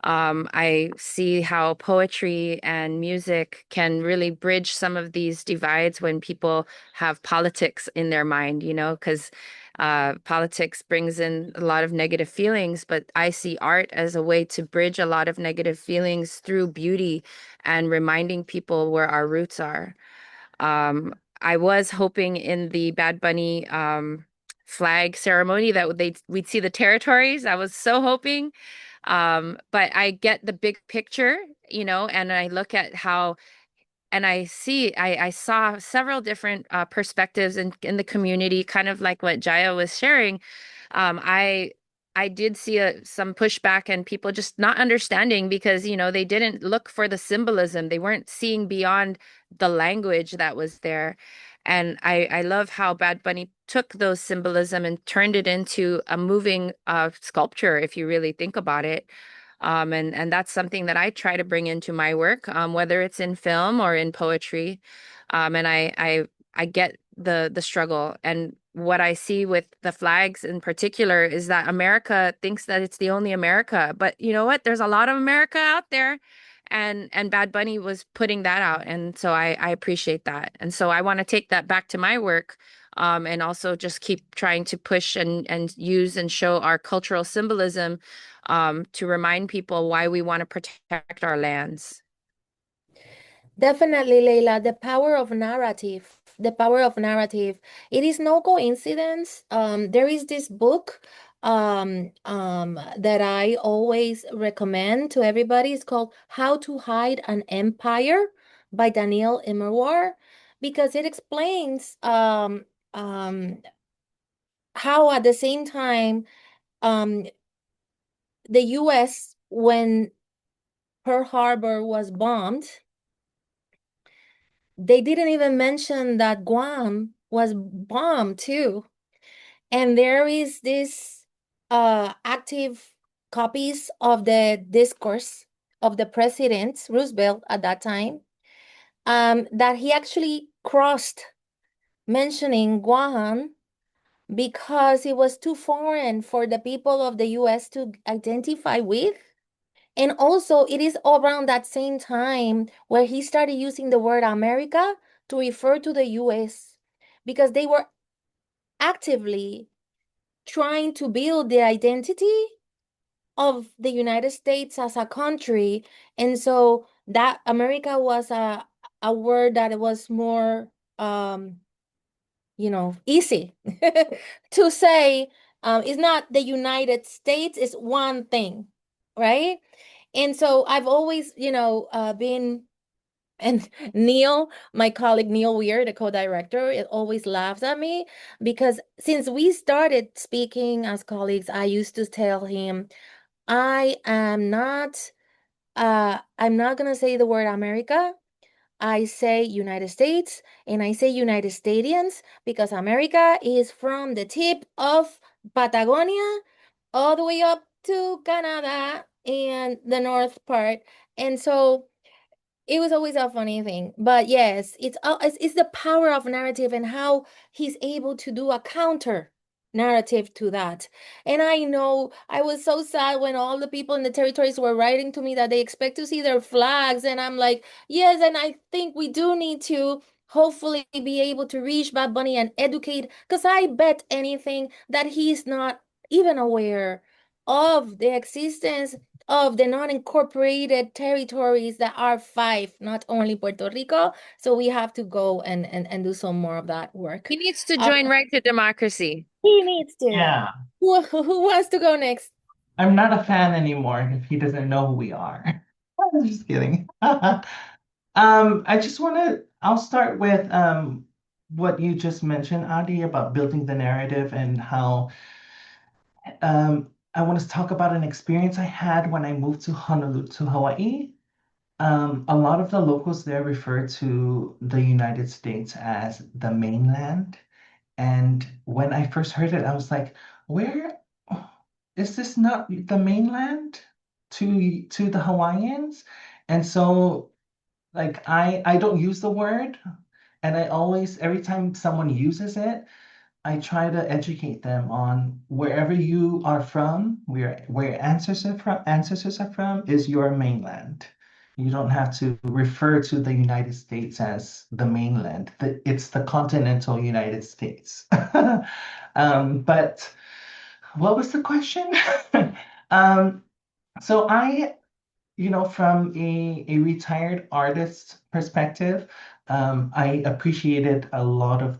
I see how poetry and music can really bridge some of these divides when people have politics in their mind, because politics brings in a lot of negative feelings, but I see art as a way to bridge a lot of negative feelings through beauty and reminding people where our roots are. I was hoping in the Bad Bunny flag ceremony that we'd see the territories. I was so hoping. But I get the big picture, and I look at how, and I saw several different perspectives in the community, kind of like what Jaya was sharing. I did see some pushback and people just not understanding because, they didn't look for the symbolism. They weren't seeing beyond the language that was there. And I love how Bad Bunny took those symbolism and turned it into a moving sculpture, if you really think about it. And that's something that I try to bring into my work, whether it's in film or in poetry. And I get the struggle. And what I see with the flags in particular is that America thinks that it's the only America. But you know what? There's a lot of America out there. And Bad Bunny was putting that out. And so I appreciate that. And so I want to take that back to my work. And also just keep trying to push and use and show our cultural symbolism to remind people why we want to protect our lands. Definitely, Leila, the power of narrative. The power of narrative. It is no coincidence. There is this book that I always recommend to everybody. It's called How to Hide an Empire by Daniel Immerwahr, because it explains how at the same time um, the US, when Pearl Harbor was bombed, they didn't even mention that Guam was bombed too. And there is this active copies of the discourse of the president, Roosevelt, at that time, that he actually crossed mentioning Guam because it was too foreign for the people of the US to identify with. And also, it is around that same time where he started using the word America to refer to the US because they were actively trying to build the identity of the United States as a country. And so that America was a word that was more easy to say. It's not the United States, it's one thing, right? And so I've always, been, and Neil, my colleague Neil Weir, the co-director, it always laughs at me because since we started speaking as colleagues, I used to tell him, I'm not gonna say the word America. I say United States and I say United Stadians because America is from the tip of Patagonia all the way up to Canada and the north part. And so it was always a funny thing. But yes, it's the power of narrative and how he's able to do a counter narrative to that. And I know I was so sad when all the people in the territories were writing to me that they expect to see their flags. And I'm like, yes, and I think we do need to hopefully be able to reach Bad Bunny and educate, because I bet anything that he's not even aware of the existence of the non-incorporated territories that are five, not only Puerto Rico. So we have to go and do some more of that work. He needs to Uh, join Right to Democracy. he needs to. Yeah, Who wants to go next? I'm not a fan anymore if he doesn't know who we are. I'm just kidding. I just want to, I'll start with what you just mentioned, Adi, about building the narrative and how I want to talk about an experience I had when I moved to Honolulu, to Hawaii. A lot of the locals there refer to the United States as the mainland. And when I first heard it, I was like, where is this not the mainland to the Hawaiians? And so like I don't use the word, and I always every time someone uses it, I try to educate them on wherever you are from, where your ancestors are from is your mainland. You don't have to refer to the United States as the mainland. It's the continental United States. But what was the question? um, so from a retired artist perspective, I appreciated a lot of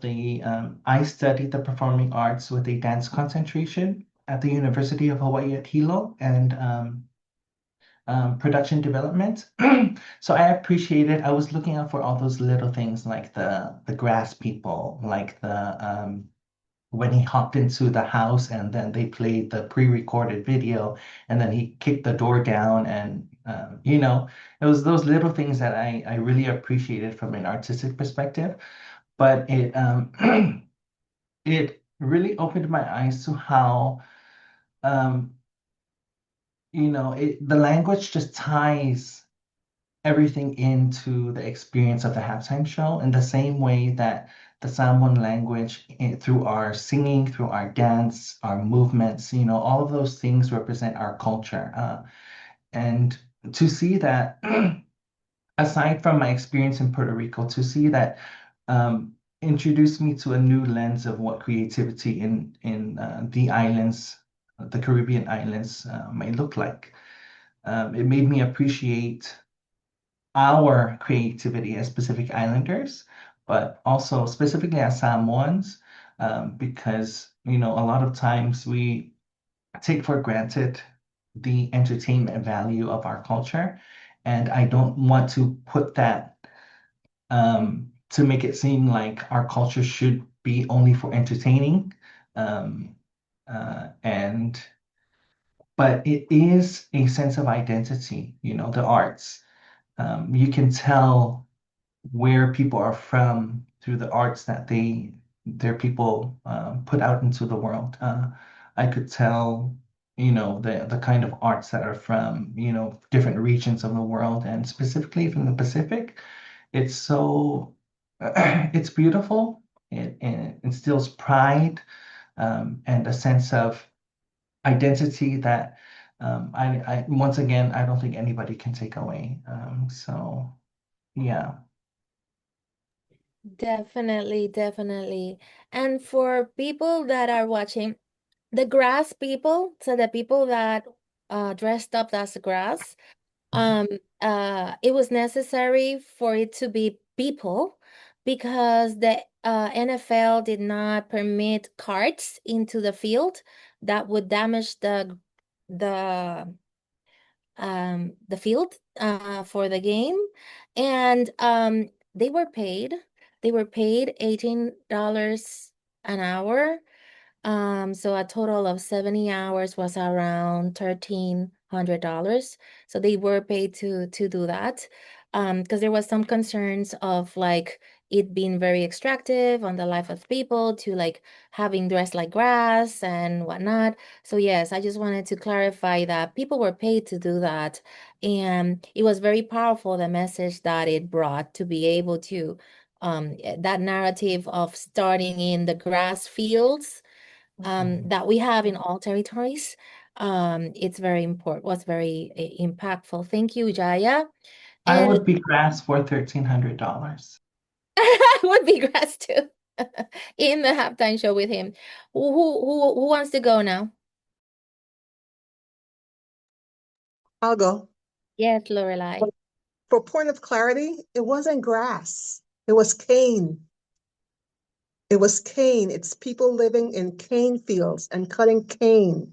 I studied the performing arts with a dance concentration at the University of Hawaii at Hilo and production development. So I appreciated, I was looking out for all those little things like the grass people, like when he hopped into the house and then they played the pre-recorded video and then he kicked the door down and it was those little things that I really appreciated from an artistic perspective, but it it really opened my eyes to how um, the language just ties everything into the experience of the halftime show in the same way that the Samoan language, through our singing, through our dance, our movements, all of those things represent our culture. And to see that, aside from my experience in Puerto Rico, to see that introduced me to a new lens of what creativity in the islands, the Caribbean islands, may look like. It made me appreciate our creativity as Pacific Islanders, but also specifically as Samoans, because a lot of times we take for granted the entertainment value of our culture, and I don't want to put that to make it seem like our culture should be only for entertaining, um, and but it is a sense of identity, the arts. You can tell where people are from through the arts that their people put out into the world. I could tell, the kind of arts that are from, different regions of the world, and specifically from the Pacific. It's so it's beautiful. It instills pride, and a sense of identity that I once again I don't think anybody can take away. So yeah. Definitely, definitely. And for people that are watching, the grass people, so the people that dressed up as grass, um, it was necessary for it to be people because the NFL did not permit carts into the field that would damage the the field for the game. And they were paid. They were paid $18 an hour. So a total of 70 hours was around $1,300. So they were paid to do that. Because there was some concerns of like it being very extractive on the life of people to like having dressed like grass and whatnot. So yes, I just wanted to clarify that people were paid to do that. And it was very powerful, the message that it brought to be able to that narrative of starting in the grass fields that we have in all territories. It's very important, was very impactful. Thank you, Jaya. I And would be grass for $1,300. I would be grass too in the halftime show with him. Who wants to go now? I'll go. Yes, Lorelai. For point of clarity, it wasn't grass. It was cane. It was cane. It's people living in cane fields and cutting cane.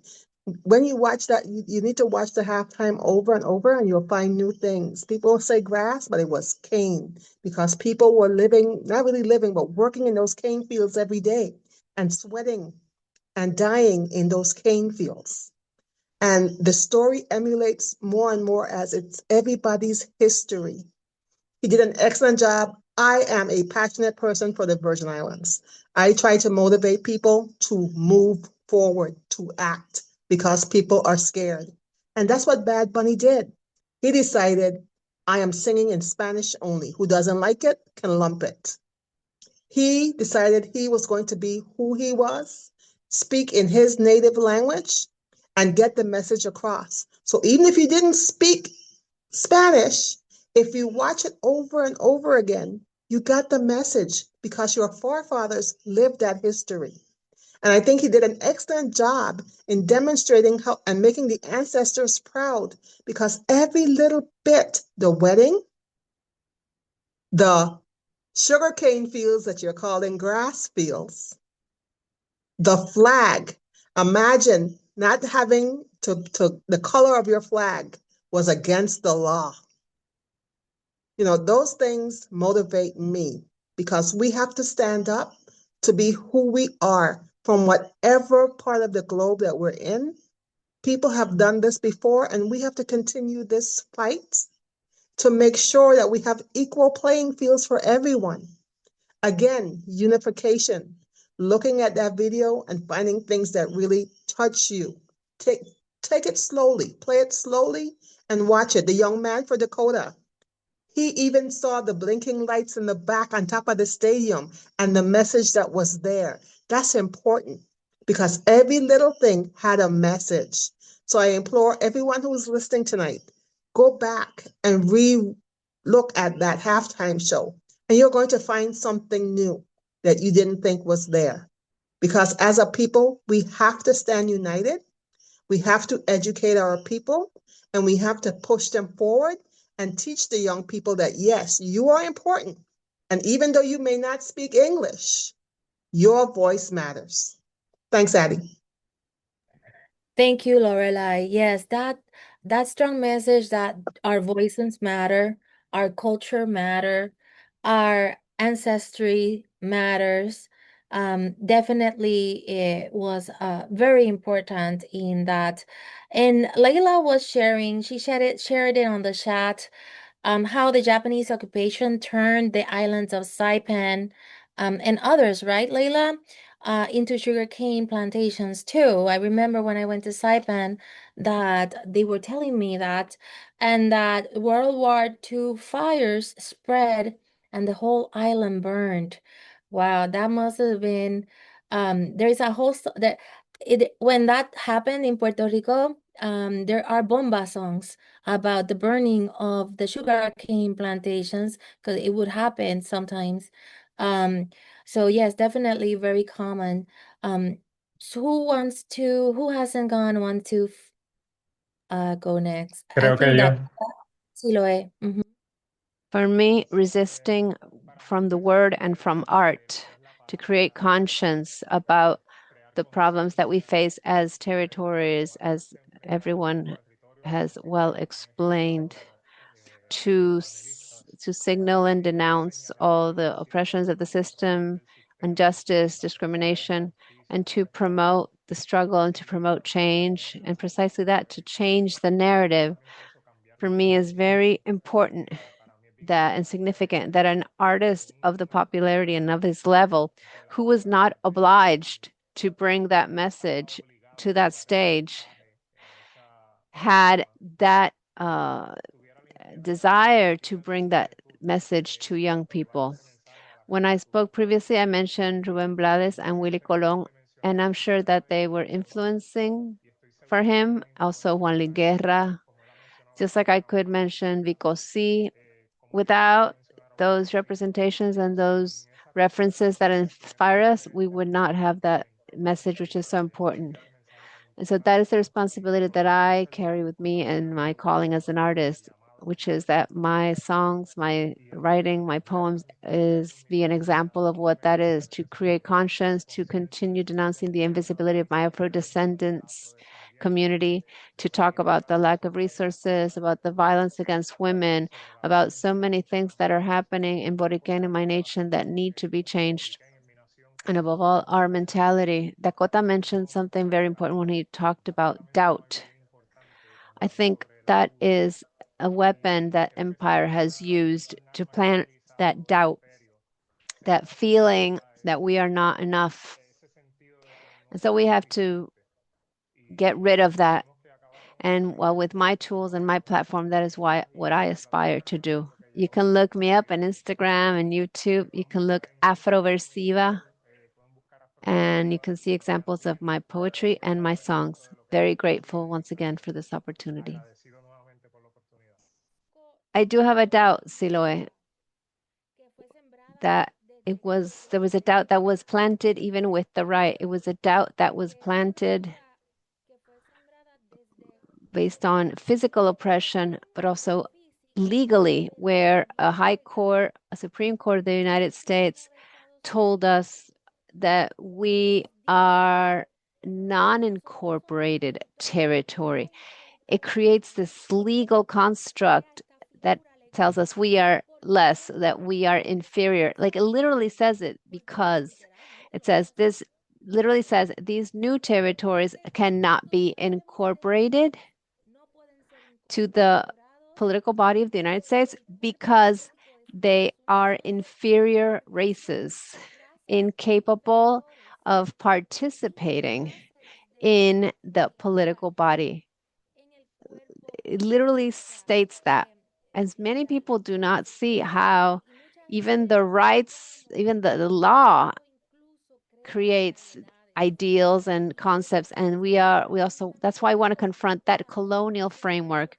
When you watch that, you need to watch the halftime over and over, and you'll find new things. People say grass, but it was cane because people were living, not really living, but working in those cane fields every day and sweating and dying in those cane fields. And the story emulates more and more as it's everybody's history. He did an excellent job. I am a passionate person for the Virgin Islands. I try to motivate people to move forward, to act, because people are scared. And that's what Bad Bunny did. He decided, I am singing in Spanish only. Who doesn't like it can lump it. He decided he was going to be who he was, speak in his native language, and get the message across. So even if you didn't speak Spanish, if you watch it over and over again, you got the message because your forefathers lived that history. And I think he did an excellent job in demonstrating how and making the ancestors proud because every little bit, the wedding, the sugarcane fields that you're calling grass fields, the flag, imagine not having to the color of your flag was against the law. Those things motivate me because we have to stand up to be who we are from whatever part of the globe that we're in. People have done this before, and we have to continue this fight to make sure that we have equal playing fields for everyone. Again, unification, looking at that video and finding things that really touch you. Take, take it slowly, play it slowly, and watch it. The young man for Dakota, he even saw the blinking lights in the back on top of the stadium and the message that was there. That's important because every little thing had a message. So I implore everyone who's listening tonight, go back and re-look at that halftime show, and you're going to find something new that you didn't think was there. Because as a people, we have to stand united. We have to educate our people, and we have to push them forward and teach the young people that, yes, you are important. And even though you may not speak English, your voice matters. Thanks, Addie. Thank you, Lorelai. Yes, that strong message that our voices matter, our culture matter, our ancestry matters. Definitely it was very important in that. And Layla was sharing, she shared it on the chat how the Japanese occupation turned the islands of Saipan and others, right, Leila, into sugarcane plantations too. I remember when I went to Saipan that they were telling me that, and that World War II fires spread and the whole island burned. Wow, that must have been there is a whole that it when that happened in Puerto Rico, there are bomba songs about the burning of the sugarcane plantations because it would happen sometimes. Um, so yes, definitely very common. So who hasn't gone, want to go next? I Creo que think that yo. Siloe. For me, resisting from the word and from art to create conscience about the problems that we face as territories, as everyone has well explained, to signal and denounce all the oppressions of the system, injustice, discrimination, and to promote the struggle and to promote change. And precisely that, to change the narrative, for me is very important that and significant that an artist of the popularity and of his level who was not obliged to bring that message to that stage had that desire to bring that message to young people. When I spoke previously, I mentioned Rubén Blades and Willy Colón, and I'm sure that they were influencing for him. Also, Juan Luis Guerra, just like I could mention Vico C. Without those representations and those references that inspire us, we would not have that message, which is so important. And so that is the responsibility that I carry with me and my calling as an artist, which is that my songs, my writing, my poems is be an example of what that is, to create conscience, to continue denouncing the invisibility of my Afro descendants community, to talk about the lack of resources, about the violence against women, about so many things that are happening in Boriken in my nation that need to be changed. And above all, our mentality. Dakota mentioned something very important when he talked about doubt. I think that is a weapon that empire has used to plant that doubt, that feeling that we are not enough. And so we have to get rid of that. And well, with my tools and my platform, that is what I aspire to do. You can look me up on Instagram and YouTube. You can look Afroversiva, and you can see examples of my poetry and my songs. Very grateful once again for this opportunity. I do have a doubt, Siloe, that there was a doubt that was planted even with the right. It was a doubt that was planted based on physical oppression, but also legally, where a high court, a Supreme Court of the United States told us that we are non-incorporated territory. It creates this legal construct that tells us we are less, that we are inferior. Like it literally says it because it says this literally says these new territories cannot be incorporated to the political body of the United States because they are inferior races, incapable of participating in the political body. It literally states that. As many people do not see how even the rights, even the law creates ideals and concepts. And we also, that's why I want to confront that colonial framework,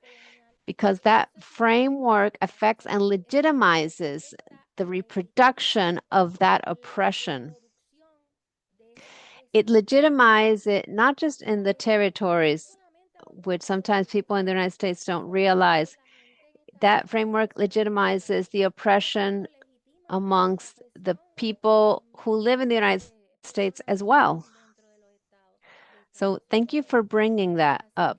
because that framework affects and legitimizes the reproduction of that oppression. It legitimizes it not just in the territories, which sometimes people in the United States don't realize. That framework legitimizes the oppression amongst the people who live in the United States as well. So thank you for bringing that up.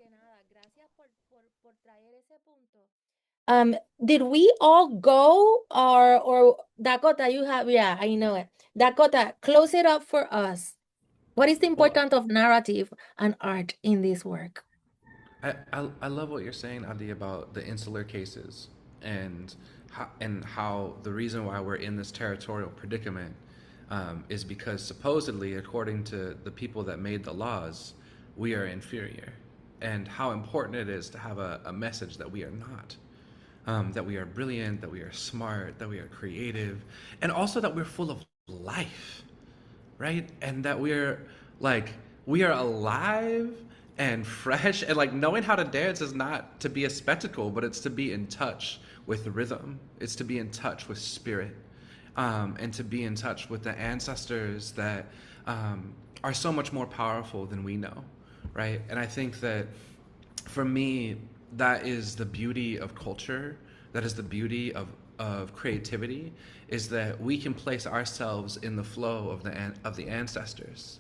Did we all go or Dakota, you have, yeah, I know it. Dakota, close it up for us. What is the Well, importance of narrative and art in this work? I love what you're saying, Adi, about the insular cases and how the reason why we're in this territorial predicament is because supposedly, according to the people that made the laws, we are inferior, and how important it is to have a message that we are not. That we are brilliant, that we are smart, that we are creative, and also that we're full of life, right? And that we are alive and fresh, and like knowing how to dance is not to be a spectacle, but it's to be in touch with rhythm. It's to be in touch with spirit, and to be in touch with the ancestors that are so much more powerful than we know, right? And I think that for me, that is the beauty of culture, that is the beauty of creativity, is that we can place ourselves in the flow of the ancestors,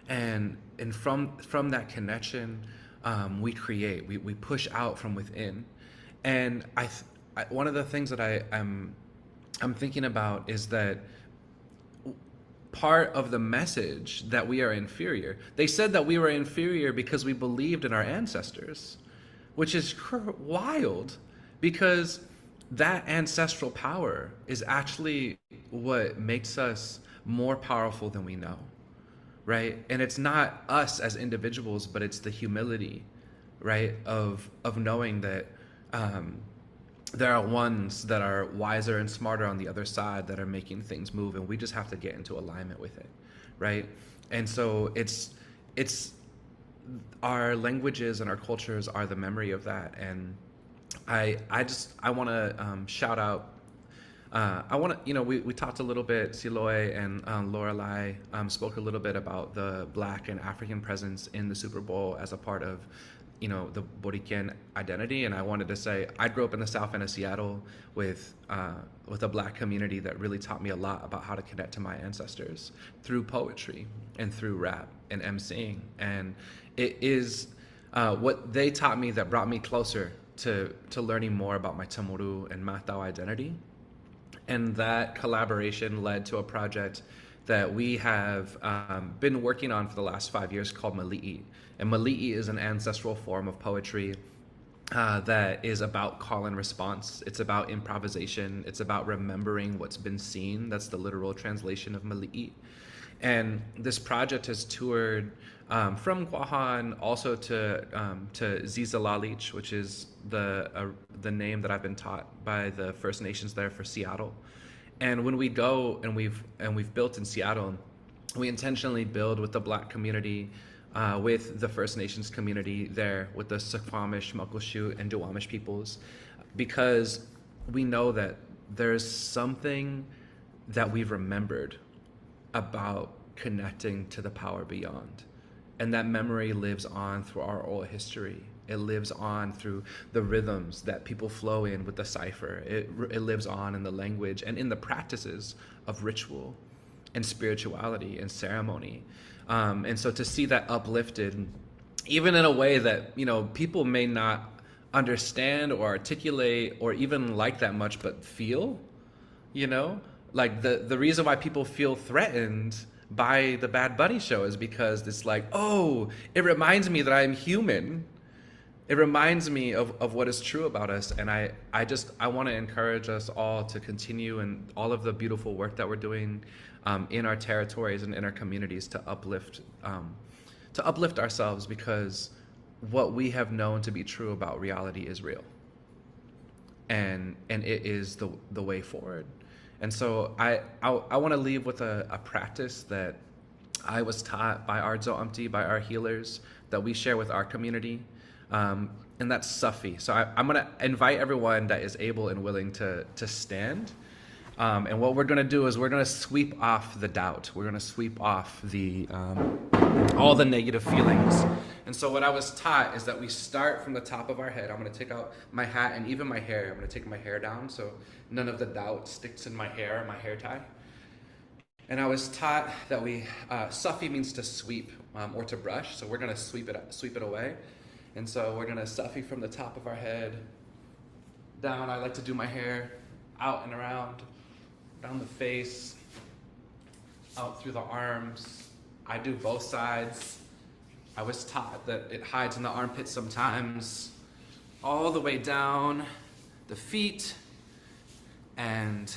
and from that connection, we create, we push out from within. And one of the things that I'm thinking about is that part of the message that we are inferior, they said that we were inferior because we believed in our ancestors, which is wild, because that ancestral power is actually what makes us more powerful than we know, right? And it's not us as individuals, but it's the humility, right, of knowing that there are ones that are wiser and smarter on the other side that are making things move, and we just have to get into alignment with it, right? And so it's our languages and our cultures are the memory of that. And I want to shout out. We talked a little bit. Siloe and Lorelai spoke a little bit about the Black and African presence in the Super Bowl as a part of, the Borican identity. And I wanted to say, I grew up in the South End of Seattle with a Black community that really taught me a lot about how to connect to my ancestors through poetry and through rap and emceeing. And it is what they taught me that brought me closer to learning more about my Tamuru and Matau identity. And that collaboration led to a project that we have been working on for the last 5 years called Mali'i. And Mali'i is an ancestral form of poetry that is about call and response. It's about improvisation. It's about remembering what's been seen. That's the literal translation of Mali'i. And this project has toured from Guam also to Zizalalich, which is the name that I've been taught by the First Nations there for Seattle. And when we go and we've built in Seattle, we intentionally build with the Black community, with the First Nations community there, with the Suquamish, Muckleshoot, and Duwamish peoples, because we know that there's something that we've remembered about connecting to the power beyond. And that memory lives on through our oral history. It lives on through the rhythms that people flow in with the cipher. It lives on in the language and in the practices of ritual and spirituality and ceremony. And so to see that uplifted, even in a way that, people may not understand or articulate or even like that much, but feel, like the reason why people feel threatened by the Bad Bunny show is because it's like, oh, it reminds me that I'm human. It reminds me of what is true about us. And I want to encourage us all to continue in all of the beautiful work that we're doing in our territories and in our communities to uplift ourselves, because what we have known to be true about reality is real. And it is the way forward. And so I want to leave with a practice that I was taught by our Zo'amti, by our healers, that we share with our community, and that's Sufi. So I'm going to invite everyone that is able and willing to stand. And what we're going to do is we're going to sweep off the doubt. We're going to sweep off all the negative feelings. And so what I was taught is that we start from the top of our head. I'm going to take out my hat and even my hair. I'm going to take my hair down so none of the doubt sticks in my hair tie. And I was taught that Sufi means to sweep or to brush. So we're going to sweep it away. And so we're going to Sufi from the top of our head down. I like to do my hair out and around, down the face, out through the arms. I do both sides. I was taught that it hides in the armpits sometimes. All the way down the feet, and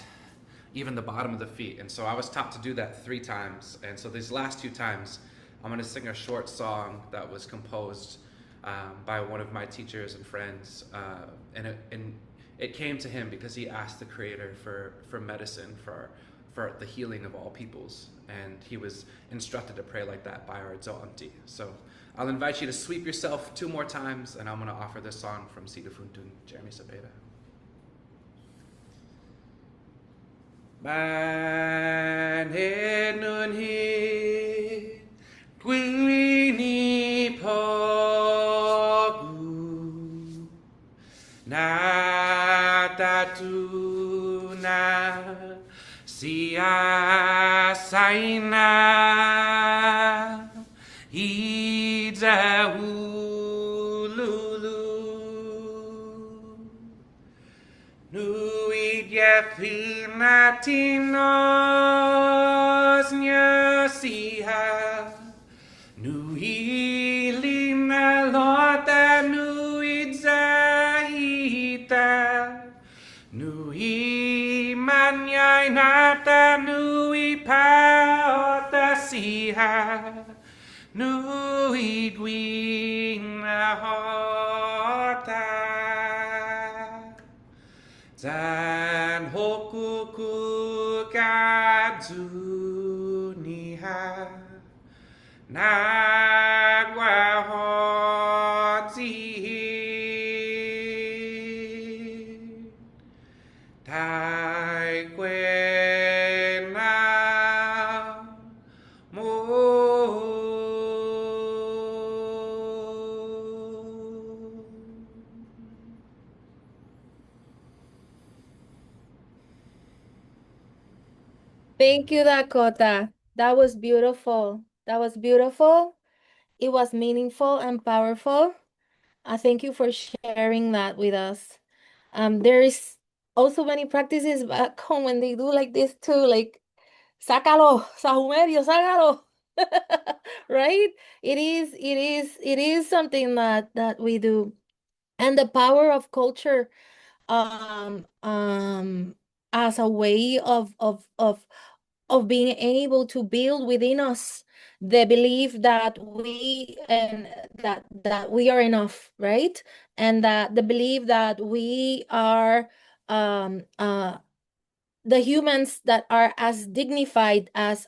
even the bottom of the feet. And so I was taught to do that 3 times. And so these last 2 times, I'm going to sing a short song that was composed by one of my teachers and friends. And it came to him because he asked the Creator for medicine, for the healing of all peoples. And he was instructed to pray like that by our Auntie. So I'll invite you to sweep yourself 2 more times, and I'm going to offer this song from Sidu Funtun, Jeremy Cepeda. Manhe nun he gwini pogu na tatu na sia saina ida ululu Nuit Latinos nyasiha Nuit lina lota nuit zahita Nuit manyai nata nuit paota siha Nuit gwina hota Zan hokuku kadzu niha Nagwa hoti Tai kwe na mo Thank you, Dakota. That was beautiful. That was beautiful. It was meaningful and powerful. I thank you for sharing that with us. There is also many practices back home when they do like this too, like sácalo, Sahumerio, sácalo. Right? It is something that we do. And the power of culture um um as a way of being able to build within us the belief that we are enough, right? And that the belief that we are the humans that are as dignified as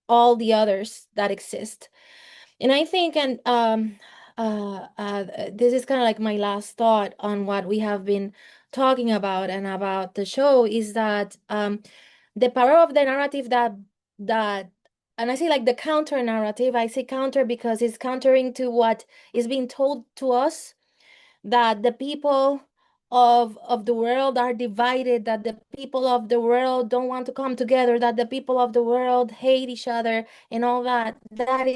all the others that exist. And I think, and this is kind of like my last thought on what we have been talking about and about the show, is that the power of the narrative that and I say like the counter narrative. I say counter because it's countering to what is being told to us, that the people of the world are divided, that the people of the world don't want to come together, that the people of the world hate each other and all that. That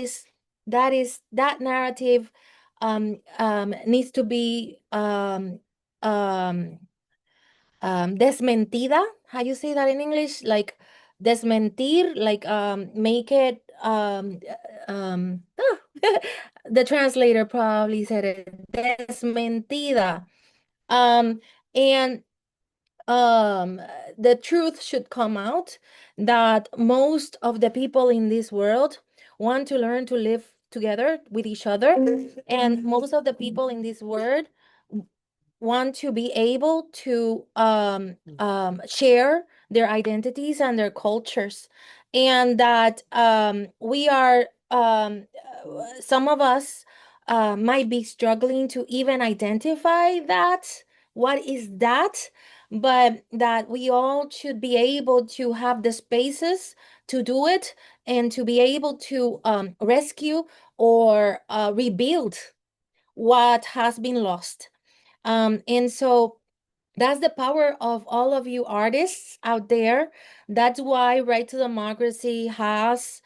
narrative needs to be desmentida. How you say that in English? Like desmentir, like make it the translator probably said it, desmentida. And the truth should come out that most of the people in this world want to learn to live together with each other, and most of the people in this world want to be able to share their identities and their cultures, and that we are some of us might be struggling to even identify that what is that, but that we all should be able to have the spaces to do it and to be able to rescue or rebuild what has been lost. And so that's the power of all of you artists out there. That's why Right to Democracy has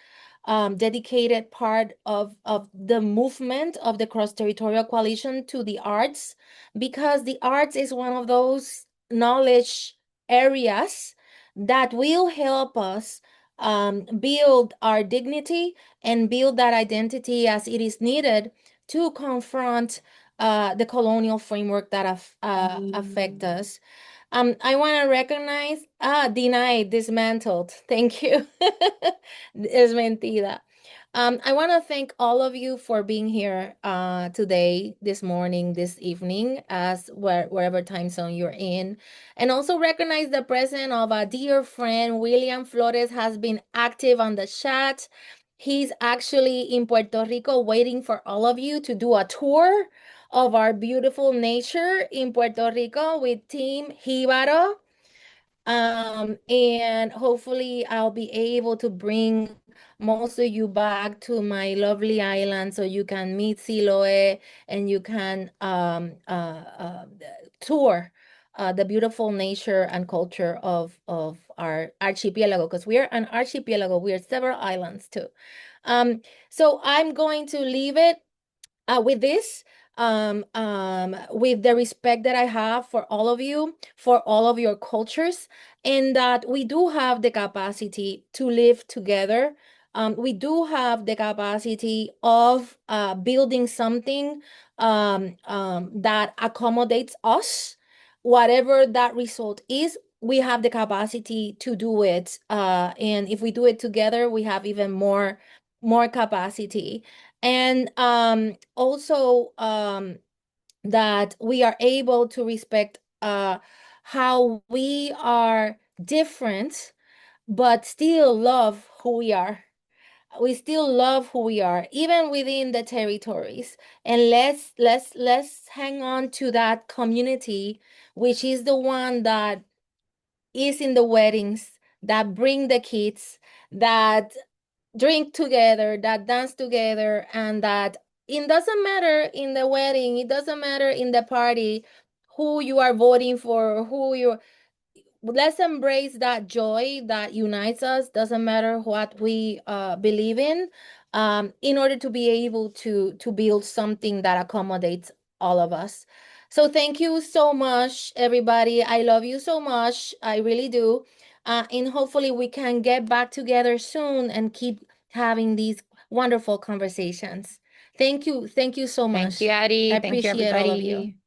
dedicated part of the movement of the cross-territorial coalition to the arts, because the arts is one of those knowledge areas that will help us build our dignity and build that identity as it is needed to confront the colonial framework that affect us. I want to recognize, denied, dismantled. Thank you. Desmentida. I want to thank all of you for being here today, this morning, this evening, wherever time zone you're in. And also recognize the presence of a dear friend. William Flores has been active on the chat. He's actually in Puerto Rico waiting for all of you to do a tour of our beautiful nature in Puerto Rico with Team Jíbaro. And hopefully I'll be able to bring most of you back to my lovely island so you can meet Siloe and you can tour the beautiful nature and culture of our archipelago, because we are an archipelago. We are several islands too. So I'm going to leave it with this, with the respect that I have for all of you, for all of your cultures, and that we do have the capacity to live together. We do have the capacity of building something that accommodates us, whatever that result is. We have the capacity to do it, and if we do it together, we have even more capacity. And also that we are able to respect how we are different, but still love who we are. We still love who we are, even within the territories. And let's hang on to that community, which is the one that is in the weddings, that bring the kids, that drink together, that dance together, and that it doesn't matter in the wedding, it doesn't matter in the party who you are voting for, who you let's embrace that joy that unites us, doesn't matter what we believe in order to be able to build something that accommodates all of us. So thank you so much, everybody. I love you so much. I really do. And hopefully we can get back together soon and keep having these wonderful conversations. Thank you. Thank you so much. Thank you, Addie. I Thank you, appreciate all of you. everybody.